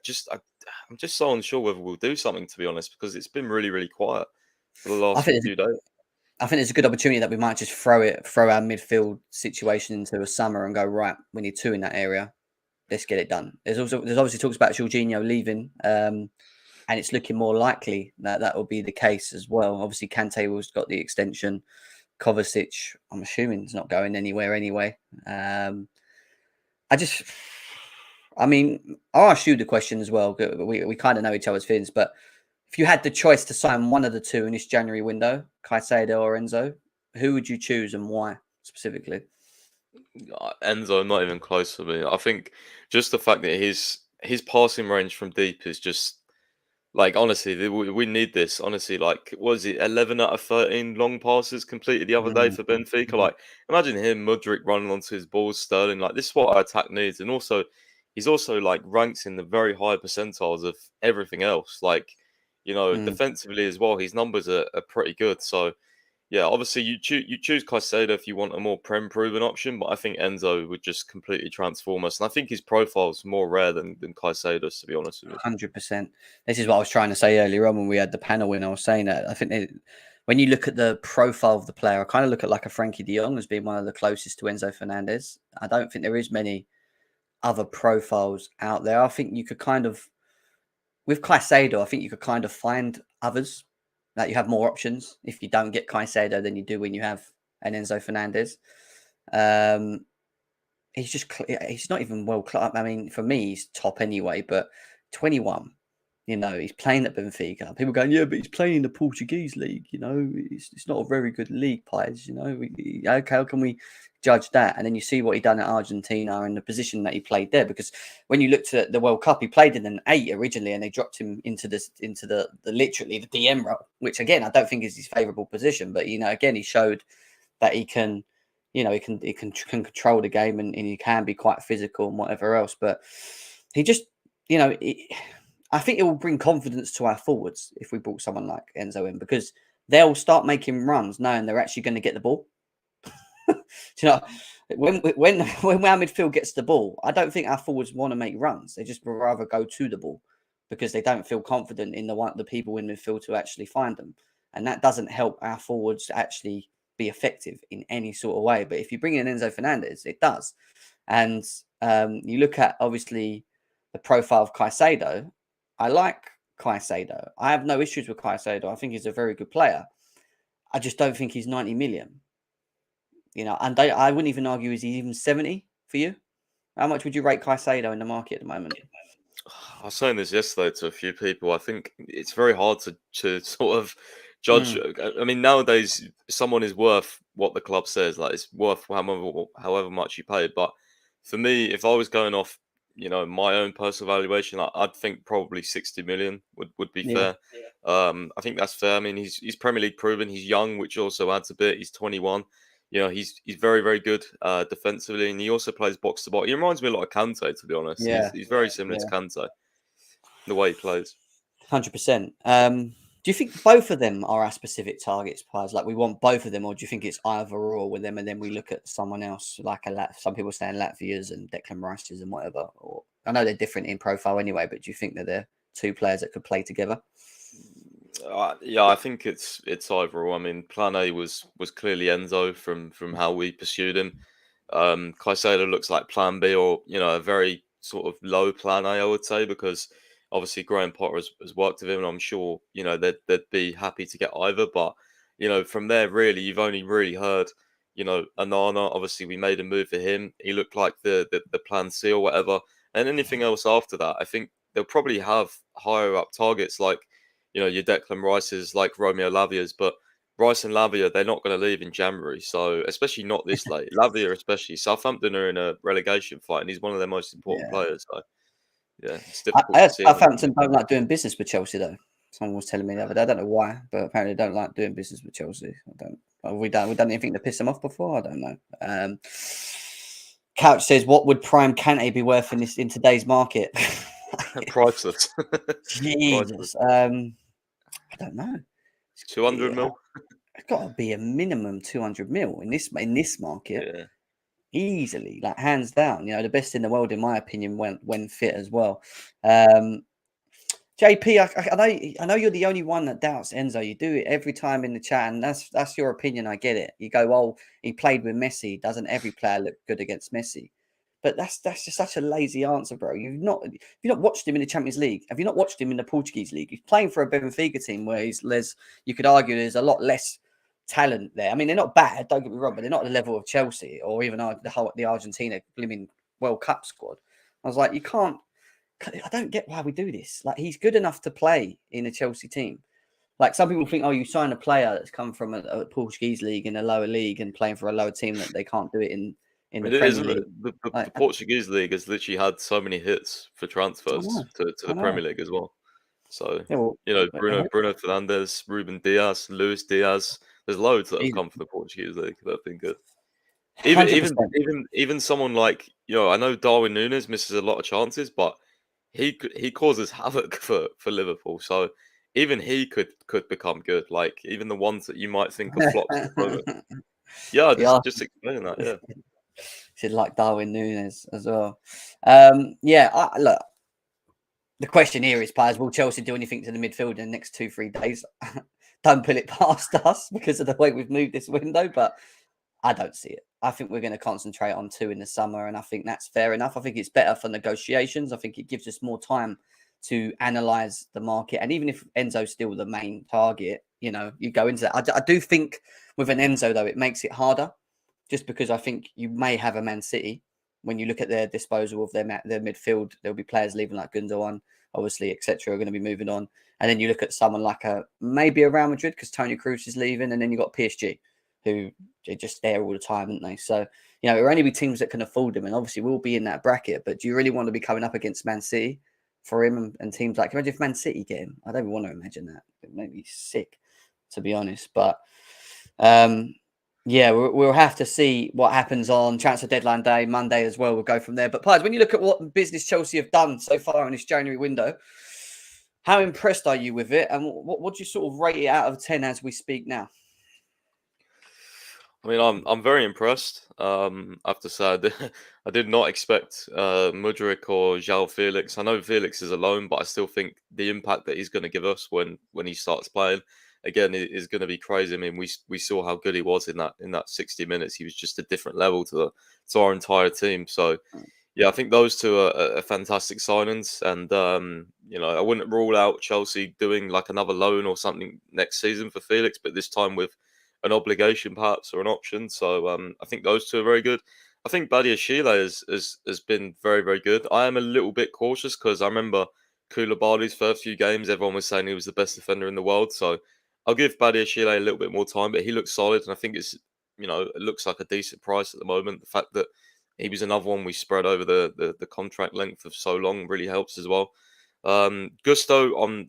just so unsure whether we'll do something, to be honest, because it's been really, really quiet for the last few days. I think there's a good opportunity that we might just throw our midfield situation into a summer and go, right, we need 2 in that area. Let's get it done. There's obviously talks about Jorginho leaving, and it's looking more likely that will be the case as well. Obviously, Kante has got the extension. Kovacic, I'm assuming, is not going anywhere anyway. I'll ask you the question as well. We kind of know each other's feelings, but if you had the choice to sign one of the 2 in this January window, Caicedo or Enzo, who would you choose and why specifically? Enzo, not even close to me. I think just the fact that his passing range from deep is just like, honestly, we need this. Honestly, like, was it 11 out of 13 long passes completed the other day for Benfica? Like, imagine him, Mudryk running onto his balls, Sterling. Like, this is what our attack needs. And also, he's also like ranks in the very high percentiles of everything else. Like, defensively as well, his numbers are pretty good. So, yeah, obviously you choose Caicedo if you want a more prem-proven option, but I think Enzo would just completely transform us. And I think his profile's more rare than Caicedo's, to be honest with you. 100%. This is what I was trying to say earlier on when we had the panel when I was saying that. I think when you look at the profile of the player, I kind of look at like a Frankie de Jong as being one of the closest to Enzo Fernandez. I don't think there is many other profiles out there. I think you could kind of, with Caicedo, I think you could kind of find others. That you have more options if you don't get Caicedo than you do when you have an Enzo Fernandez. He's not even world class. I mean, for me, he's top anyway, but 21, he's playing at Benfica. People going, yeah, but he's playing in the Portuguese league. It's not a very good league, Pies. Okay, how can we judge that? And then you see what he done at Argentina and the position that he played there. Because when you looked at the World Cup, he played in an 8 originally, and they dropped him into the literally the DM role, which again I don't think is his favourable position. But again, he showed that he can. He can control the game and he can be quite physical and whatever else. But he just, I think it will bring confidence to our forwards if we brought someone like Enzo in, because they'll start making runs knowing they're actually going to get the ball. When our midfield gets the ball, I don't think our forwards want to make runs. They just would rather go to the ball because they don't feel confident in the people in midfield to actually find them. And that doesn't help our forwards to actually be effective in any sort of way. But if you bring in Enzo Fernandez, it does. And you look at, obviously, the profile of Caicedo. I like Caicedo. I have no issues with Caicedo. I think he's a very good player. I just don't think he's 90 million. And I wouldn't even argue, is he even 70 for you? How much would you rate Caicedo in the market at the moment? I was saying this yesterday to a few people. I think it's very hard to sort of judge. I mean, nowadays, someone is worth what the club says. Like, it's worth however much you pay. But for me, if I was going off, my own personal valuation, I'd think probably 60 million would be fair. I think that's fair. I mean, he's Premier League proven. He's young, which also adds a bit. He's 21. He's very, very good defensively, and he also plays box to box. He reminds me a lot of Kante, to be honest. Yeah. He's very similar to Kante, the way he plays. 100%. Do you think both of them are our specific targets, Pies? Like, we want both of them, or do you think it's either or with them, and then we look at someone else, like some people saying Latvia's and Declan Rice's and whatever? Or I know they're different in profile anyway, but do you think that they're 2 players that could play together? Yeah, I think it's either or. I mean, Plan A was clearly Enzo from how we pursued him. Caicedo looks like Plan B, or a very sort of low Plan A, I would say, because obviously Graham Potter has worked with him, and I'm sure they'd be happy to get either. But from there, really, you've only really heard Anana. Obviously, we made a move for him. He looked like the Plan C or whatever. And anything else after that, I think they'll probably have higher up targets like your Declan Rice's, like Romeo Lavia's, but Rice and Lavia, they're not going to leave in January. So, especially not this late. Lavia, especially. Southampton are in a relegation fight, and he's one of their most important players. So, yeah, it's difficult. Southampton don't like doing business with Chelsea, though. Someone was telling me the other day. I don't know why, but apparently they don't like doing business with Chelsea. We've done anything to piss them off before? I don't know. Couch says, what would prime Kante be worth in today's market? Priceless. Jesus. I don't know. 200 mil? It's got to be a minimum 200 mil in this market. easily, like hands down. You know, the best in the world, in my opinion, when fit as well. JP, I know you're the only one that doubts Enzo. You do it every time in the chat, and that's your opinion. I get it. You go, oh, he played with Messi. Doesn't every player look good against Messi? But that's just such a lazy answer, bro. You've not watched him in the Champions League. Have you not watched him in the Portuguese league? He's playing for a Benfica team where you could argue there's a lot less talent there. I mean, they're not bad, don't get me wrong, but they're not at the level of Chelsea or even the Argentina blooming World Cup squad. I was like, I don't get why we do this. Like, he's good enough to play in a Chelsea team. Like, some people think, oh, you sign a player that's come from a Portuguese league in a lower league and playing for a lower team that they can't do it in the Premier League. The Portuguese league has literally had so many hits for transfers to the Premier League as well. So, Bruno Fernandes, Ruben Diaz, Luis Diaz. There's loads that have come from the Portuguese league that have been good. Even someone like, I know Darwin Núñez misses a lot of chances, but he causes havoc for Liverpool. So even he could become good. Like, even the ones that you might think are flops at the moment. Yeah, just explaining that. Yeah. Should like Darwin Núñez as well. Look, the question here is, players, will Chelsea do anything to the midfield in the next 2-3 days? Don't put it past us because of the way we've moved this window, but I don't see it. I think we're going to concentrate on 2 in the summer, and I think that's fair enough. I think it's better for negotiations. I think it gives us more time to analyze the market. And even if Enzo's still the main target, you go into that. I do think with an Enzo, though, it makes it harder, just because I think you may have a Man City. When you look at their disposal of their midfield, there'll be players leaving like Gundogan, obviously, etc. are going to be moving on. And then you look at someone like maybe a Real Madrid because Toni Kroos is leaving, and then you got PSG, who are just there all the time, aren't they? So, it will only be teams that can afford them, and obviously we'll be in that bracket. But do you really want to be coming up against Man City for him and teams like, imagine if Man City get him? I don't even want to imagine that. It made me sick, to be honest. But we'll have to see what happens on transfer deadline day, Monday as well. We'll go from there. But Pies, when you look at what business Chelsea have done so far in this January window, how impressed are you with it? And what do you sort of rate it out of 10 as we speak now? I mean, I'm very impressed. I have to say, I did not expect Mudryk or João Felix. I know Felix is alone, but I still think the impact that he's going to give us when he starts playing again is going to be crazy. I mean, we saw how good he was in that 60 minutes. He was just a different level to our entire team. So, yeah, I think those two are fantastic signings, and I wouldn't rule out Chelsea doing like another loan or something next season for Felix, but this time with an obligation perhaps or an option. So I think those two are very good. I think Badiashile has been very, very good. I am a little bit cautious because I remember Koulibaly's first few games, everyone was saying he was the best defender in the world. So I'll give Badiashile a little bit more time, but he looks solid, and I think it looks like a decent price at the moment. The fact that he was another one we spread over the contract length of so long really helps as well. Gusto on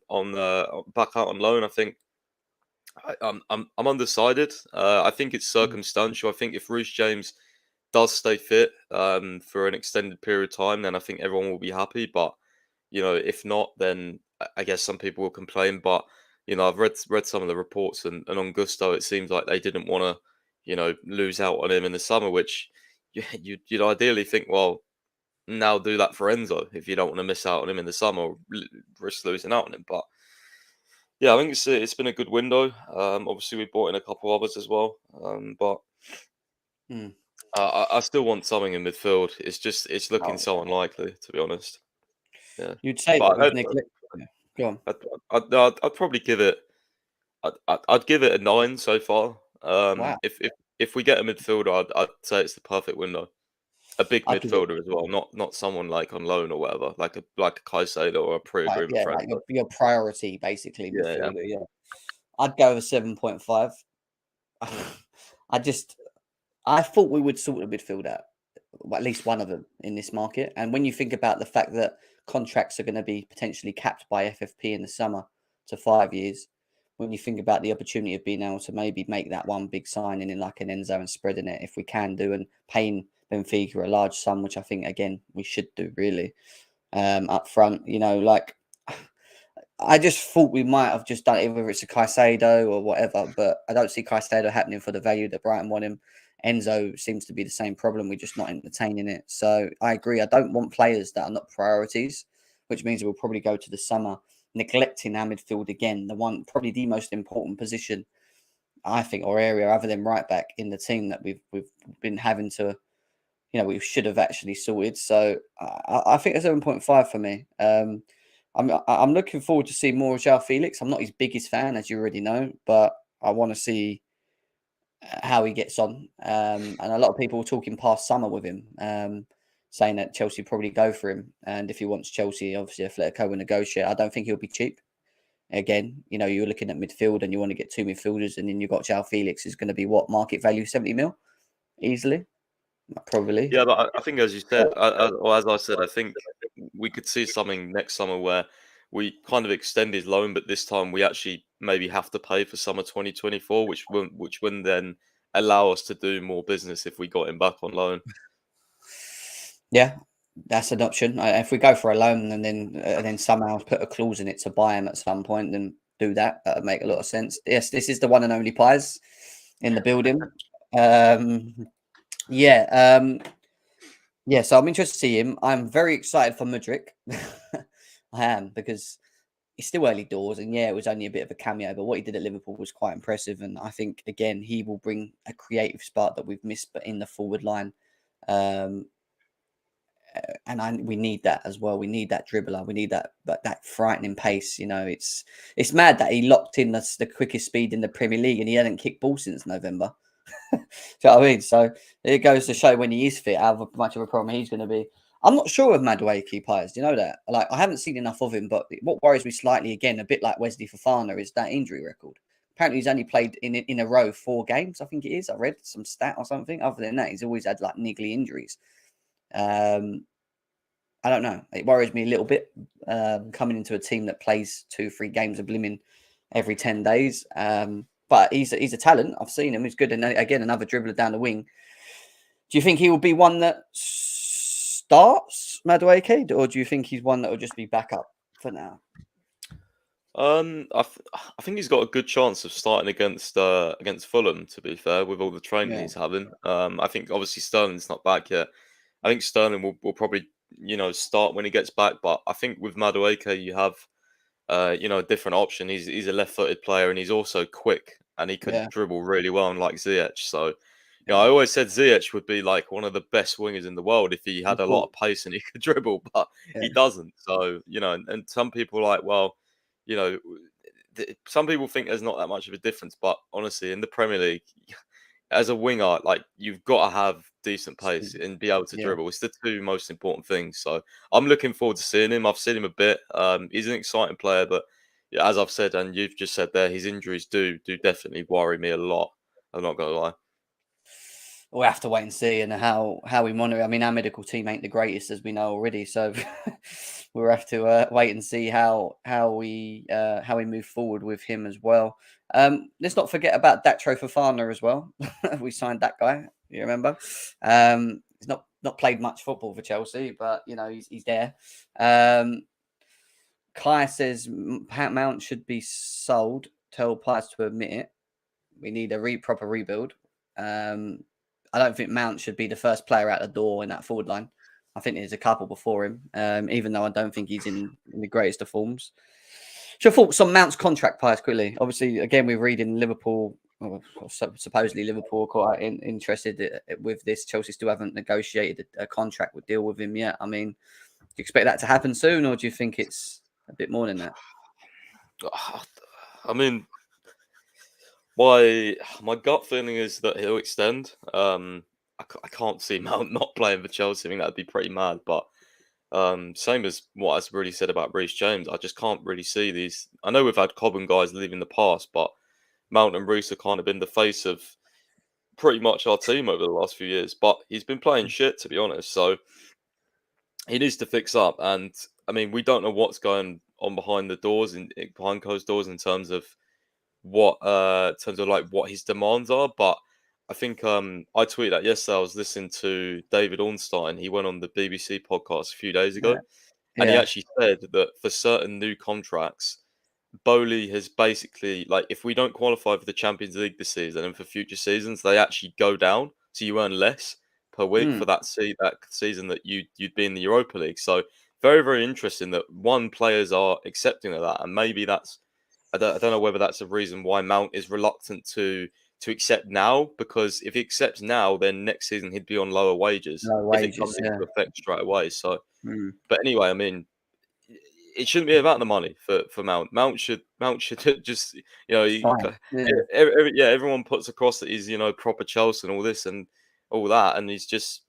back out on loan, I think. I'm undecided. I think it's circumstantial. I think if Reece James does stay fit for an extended period of time, then I think everyone will be happy. But if not, then I guess some people will complain. But I've read some of the reports, and on Gusto, it seems like they didn't want to lose out on him in the summer, which you'd ideally think, well, now do that for Enzo if you don't want to miss out on him in the summer or risk losing out on him. But yeah, I think it's been a good window. Obviously, we bought in a couple others as well. But I still want something in midfield. It's looking so unlikely, to be honest. Yeah, you'd say but that. Go on. I'd probably give it. I'd give it a 9 so far. Wow. If we get a midfielder, I'd say it's the perfect window. A big midfielder as well, not someone like on loan or whatever, like a Caicedo or a pre-agreement friend. Like your priority, basically. Midfielder, yeah. I'd go with 7.5. I thought we would sort the midfield out, at least one of them in this market. And when you think about the fact that contracts are going to be potentially capped by FFP in the summer to 5 years, when you think about the opportunity of being able to maybe make that one big signing in like an Enzo and spreading it, if we can do, and paying Benfica a large sum, which I think again we should do really up front. I just thought we might have just done it, whether it's a Caicedo or whatever, but I don't see Caicedo happening for the value that Brighton want him. Enzo seems to be the same problem. We're just not entertaining it. So I agree. I don't want players that are not priorities, which means we'll probably go to the summer neglecting our midfield again, probably the most important position, I think, or area other than right back in the team that we've been having to, we should have actually sorted. So I think a 7.5 for me. I'm looking forward to seeing more of João Felix. I'm not his biggest fan, as you already know, but I want to see how he gets on. And a lot of people were talking past summer with him, saying that Chelsea probably go for him. And if he wants Chelsea, obviously Atletico will negotiate. I don't think he'll be cheap. Again, you're looking at midfield and you want to get 2 midfielders, and then you've got João Felix is going to be what, market value 70 mil easily, probably. Yeah, but I think, as you said, or as I said, I think we could see something next summer where we kind of extend his loan, but this time we actually maybe have to pay for summer 2024, which wouldn't then allow us to do more business if we got him back on loan. Yeah, that's an option. If we go for a loan and then somehow put a clause in it to buy him at some point, then do that. That would make a lot of sense. Yes, this is the one and only Pies in the building. Yeah, so I'm interested to see him. I'm very excited for Mudryk. I am, because it's still early doors, and it was only a bit of a cameo, but what he did at Liverpool was quite impressive. And I think, again, he will bring a creative spark that we've missed, but in the forward line. We need that as well. We need that dribbler. We need that frightening pace. It's mad that he locked in the quickest speed in the Premier League, and he hadn't kicked ball since November. Do you know what I mean? So it goes to show when he is fit how much of a problem he's going to be. I'm not sure of Madueke Pies. Do you know that? Like, I haven't seen enough of him, but what worries me slightly, again, a bit like Wesley Fofana, is that injury record. Apparently, he's only played in a row 4 games, I think it is. I read some stat or something. Other than that, he's always had like niggly injuries. I don't know. It worries me a little bit coming into a team that plays 2-3 games of blimmin every 10 days. But he's a talent. I've seen him. He's good. And again, another dribbler down the wing. Do you think he will be one that starts, Madueke, or do you think he's one that will just be backup for now? I think he's got a good chance of starting against Fulham, to be fair, with all the training he's having. I think obviously Sterling's not back yet. I think Sterling will probably start when he gets back, but I think with Madueke you have a different option. He's a left-footed player, and he's also quick, and he could dribble really well, like Ziyech. So I always said Ziyech would be like one of the best wingers in the world if he had a lot of pace and he could dribble, but he doesn't. So and some people are like, well, some people think there's not that much of a difference, but honestly, in the Premier League, as a winger, like, you've got to have decent pace and be able to dribble. It's the 2 most important things. So I'm looking forward to seeing him. I've seen him a bit. He's an exciting player, but as I've said, and you've just said there, his injuries do definitely worry me a lot. I'm not gonna lie. We'll have to wait and see, and how we monitor. I mean, our medical team ain't the greatest, as we know already, so we'll have to wait and see how we move forward with him as well. Let's not forget about Datro Fofana as well. We signed that guy. You remember? He's not played much football for Chelsea, but he's there. Kai says Mount should be sold. Tell Pies to admit it. We need a proper rebuild. I don't think Mount should be the first player out the door in that forward line. I think there's a couple before him, even though I don't think he's in the greatest of forms. So, thoughts on Mount's contract, Pies, quickly? Obviously, again, we're reading Liverpool, supposedly Liverpool are quite interested with this. Chelsea still haven't negotiated a contract with deal with him yet. I mean, do you expect that to happen soon, or do you think it's a bit more than that? I mean, my gut feeling is that he'll extend. I can't see Mount not playing for Chelsea. I think that'd be pretty mad. But same as what I've really said about Reece James, I just can't really see these. I know we've had Cobham guys leave in the past, but Mount and Reece have kind of been the face of pretty much our team over the last few years. But he's been playing shit, to be honest. So he needs to fix up. And I mean, we don't know what's going on behind the doors, behind closed doors, in terms of what his demands are. But I think I tweeted that yesterday. I was listening to David Ornstein. He went on the BBC podcast a few days ago, and he actually said that for certain new contracts, Bowley has basically, like, if we don't qualify for the Champions League this season and for future seasons, they actually go down. so you earn less per week for that season that you'd be in the Europa League. So very, very interesting that players are accepting of that, and maybe that's I don't know whether that's a reason why Mount is reluctant to accept now, because if he accepts now, then next season he'd be on lower wages if it comes into effect straight away. So, but anyway, I mean, it shouldn't be about the money for Mount. Mount should just everyone puts across that he's proper Chelsea and all this and all that, and he's just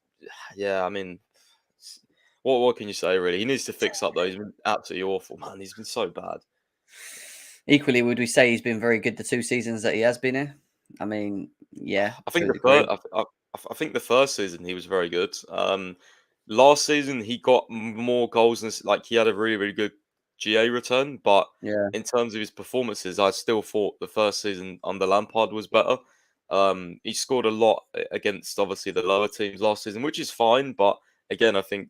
I mean, what can you say really? He needs to fix up though. He's been absolutely awful, man. He's been so bad. Equally, would we say he's been very good the 2 seasons that he has been here? I mean, yeah. I think I think the first season he was very good. Last season he got more goals and he had a really, really good GA return. But in terms of his performances, I still thought the first season under Lampard was better. He scored a lot against obviously the lower teams last season, which is fine. But again, I think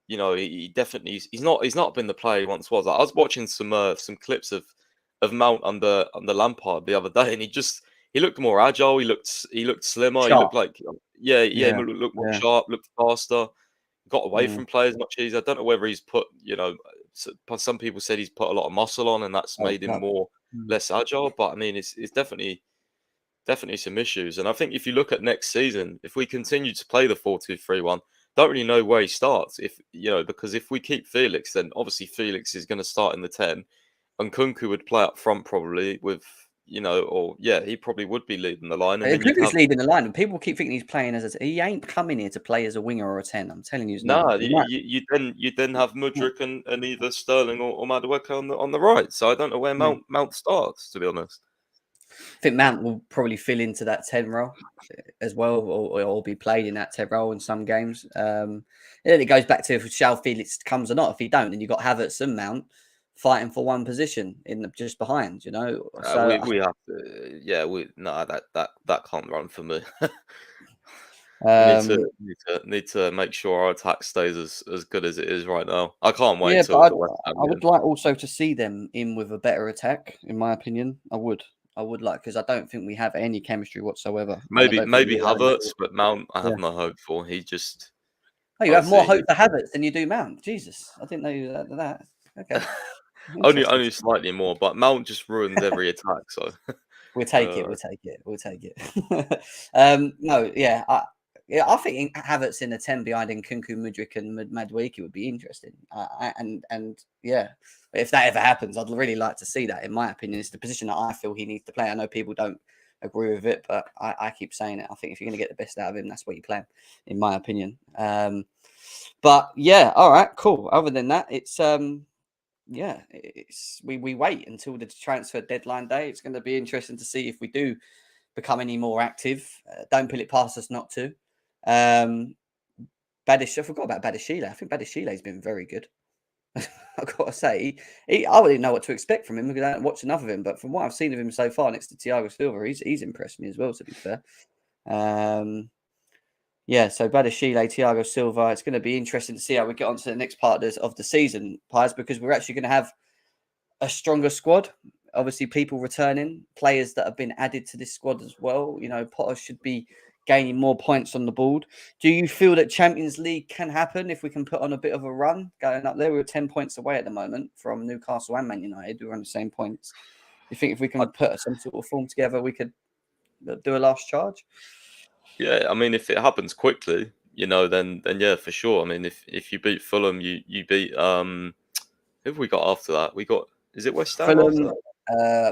he definitely he's not been the player he once was. I was watching some clips of Mount under Lampard the other day, and he looked more agile. He looked slimmer. Sharp. He looked like he looked more sharp, looked faster, got away from players much easier. I don't know whether he's put some people said he's put a lot of muscle on, and that's made him less agile. But I mean, it's definitely some issues. And I think if you look at next season, if we continue to play the 4-2-3-1, don't really know where he starts. Because if we keep Felix, then obviously Felix is going to start in the 10. And Kunku would play up front probably with, he probably would be leading the line. And Kunku's leading the line, and people keep thinking he's playing he ain't coming here to play as a winger or a 10. I'm telling you, you then have Mudryk and either Sterling or Madueke on the right. So I don't know where Mount starts, to be honest. I think Mount will probably fill into that 10 role as well, or be played in that 10 role in some games. It goes back to if João Felix comes or not. If he don't, then you've got Havertz and Mount fighting for one position just behind, So we have to, that can't run for me. Need to make sure our attack stays as good as it is right now. I can't wait. I would like also to see them in with a better attack. In my opinion, I would like, because I don't think we have any chemistry whatsoever. Maybe Havertz, but Mount I have no hope for. He just. Oh, you have more hope for Havertz than you do Mount. Jesus, I didn't know that. Okay. Only slightly more, but Mount just ruins every attack. So we'll take it. I think Havertz in a 10 behind Nkunku, Mudryk, and Madueke would be interesting. If that ever happens, I'd really like to see that. In my opinion, it's the position that I feel he needs to play. I know people don't agree with it, but I keep saying it. I think if you're going to get the best out of him, that's what you play him, in my opinion. All right, cool. Other than that, it's we wait until the transfer deadline day. It's going to be interesting to see if we do become any more active. Don't put it past us not to. I forgot about Badashile. I think Badashile's been very good. I've got to say, I wouldn't know what to expect from him because I haven't watched enough of him. But from what I've seen of him so far next to Thiago Silva, he's impressed me as well, to be fair. So Badashile, Thiago Silva, it's going to be interesting to see how we get on to the next part of the season, Pies, because we're actually going to have a stronger squad. Obviously, people returning, players that have been added to this squad as well. Potter should be gaining more points on the board. Do you feel that Champions League can happen if we can put on a bit of a run going up there? We're 10 points away at the moment from Newcastle and Man United. We're on the same points. Do you think if we can put some sort of form together, we could do a last charge? Yeah, I mean, if it happens quickly, then yeah, for sure. I mean, if you beat Fulham, you beat who have we got after that? We got, is it West Ham? Fulham,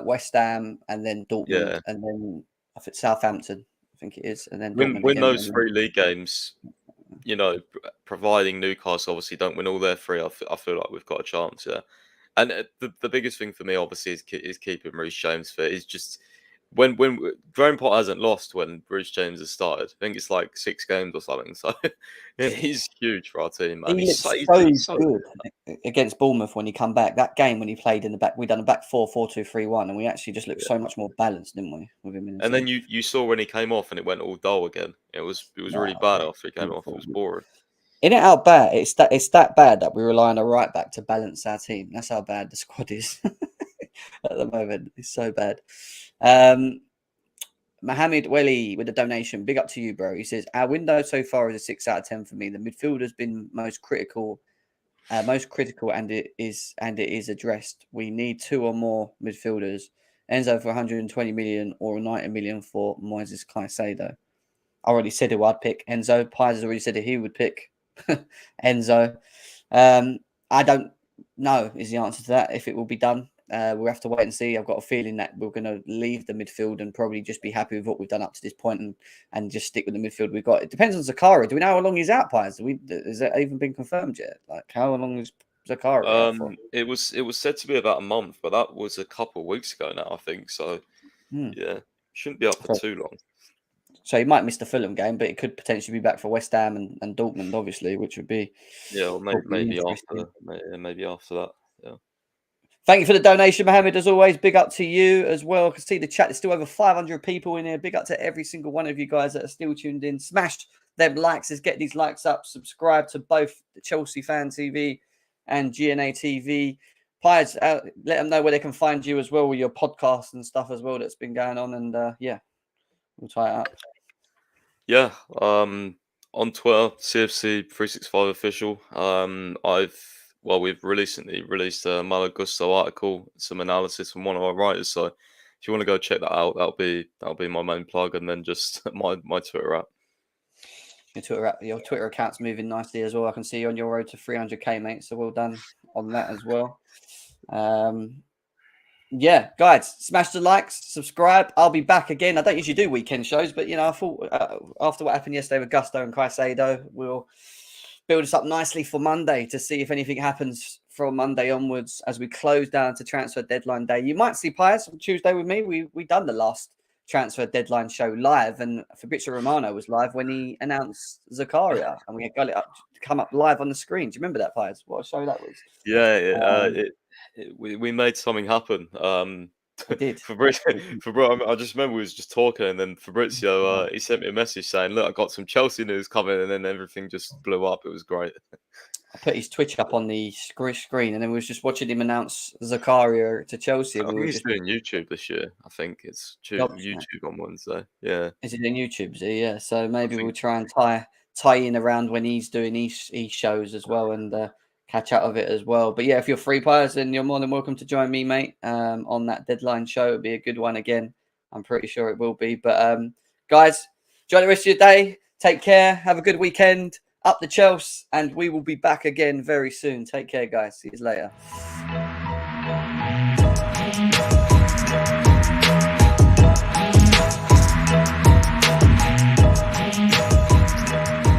West Ham, and then Dortmund, and then I think Southampton. I think it is, and then win those 3 league games. Providing Newcastle obviously don't win all their 3, I feel like we've got a chance. Yeah, and the biggest thing for me obviously is keeping Reece James fit. Is just when Graham Potter hasn't lost when Reece James has started. I think it's like 6 games or something. So he's huge for our team, man. He's so good against Bournemouth when he come back. That game when he played in the back, we done a back 4-4-2-3-1, and we actually just looked so much more balanced, didn't we? With him and then you saw when he came off and it went all dull again. It was really bad after he came off. It was boring. In it out bad. It's that bad that we rely on a right back to balance our team. That's how bad the squad is at the moment. It's so bad. Mohammed Welly with a donation. Big up to you, bro. He says, our window so far is a 6 out of 10 for me. The midfield has been most critical, and it is addressed. We need 2 or more midfielders. Enzo for 120 million or 90 million for Moises Caicedo. I already said who I'd pick. Enzo. Pies has already said that he would pick Enzo. I don't know is the answer to that, if it will be done. We'll have to wait and see. I've got a feeling that we're going to leave the midfield and probably just be happy with what we've done up to this point and just stick with the midfield we've got. It depends on Zakaria. Do we know how long he's out, Pies? Has that even been confirmed yet? Like, how long is Zakaria out for? It was said to be about a month, but that was a couple of weeks ago now, I think. So, yeah, shouldn't be up for too long. So he might miss the Fulham game, but it could potentially be back for West Ham and Dortmund, obviously, which would be or maybe after that. Yeah. Thank you for the donation, Mohammed. As always, big up to you as well. I can see the chat. There's still over 500 people in here. Big up to every single one of you guys that are still tuned in. Smash them likes. Let's get these likes up. Subscribe to both the Chelsea Fan TV and GNA TV. Pies, let them know where they can find you as well with your podcast and stuff as well that's been going on. And yeah, we'll tie it up. Yeah, on Twitter, CFC365 official. We've recently released a Malo article, some analysis from one of our writers. So if you want to go check that out, that'll be my main plug, and then just my Twitter app. Your Twitter account's moving nicely as well. I can see you on your road to 300k, mate. So well done on that as well. Yeah, guys, smash the likes, subscribe. I'll be back again. I don't usually do weekend shows, but I thought after what happened yesterday with Gusto and Caicedo, we'll build us up nicely for Monday to see if anything happens from Monday onwards as we close down to transfer deadline day. You might see Pius on Tuesday with me. We done the last transfer deadline show live, and Fabrizio Romano was live when he announced Zakaria, and we got it up to come up live on the screen. Do you remember that, Pius? What a show that was! Yeah, we made something happen. We did. Fabrizio, I just remember we was just talking, and then Fabrizio he sent me a message saying, "Look, I got some Chelsea news coming," and then everything just blew up. It was great. I put his Twitch up on the screen, and then we was just watching him announce Zakaria to Chelsea. I think he's doing YouTube this year. I think it's YouTube on Wednesday. Yeah, is it in YouTube? Yeah, so maybe we'll try and tie in around when he's doing his shows as well, and catch out of it as well. But yeah, if you're free players, then you're more than welcome to join me, mate, on that deadline show. It'll be a good one again. I'm pretty sure it will be. But guys, enjoy the rest of your day. Take care. Have a good weekend. Up the Chelsea, and we will be back again very soon. Take care, guys. See you later.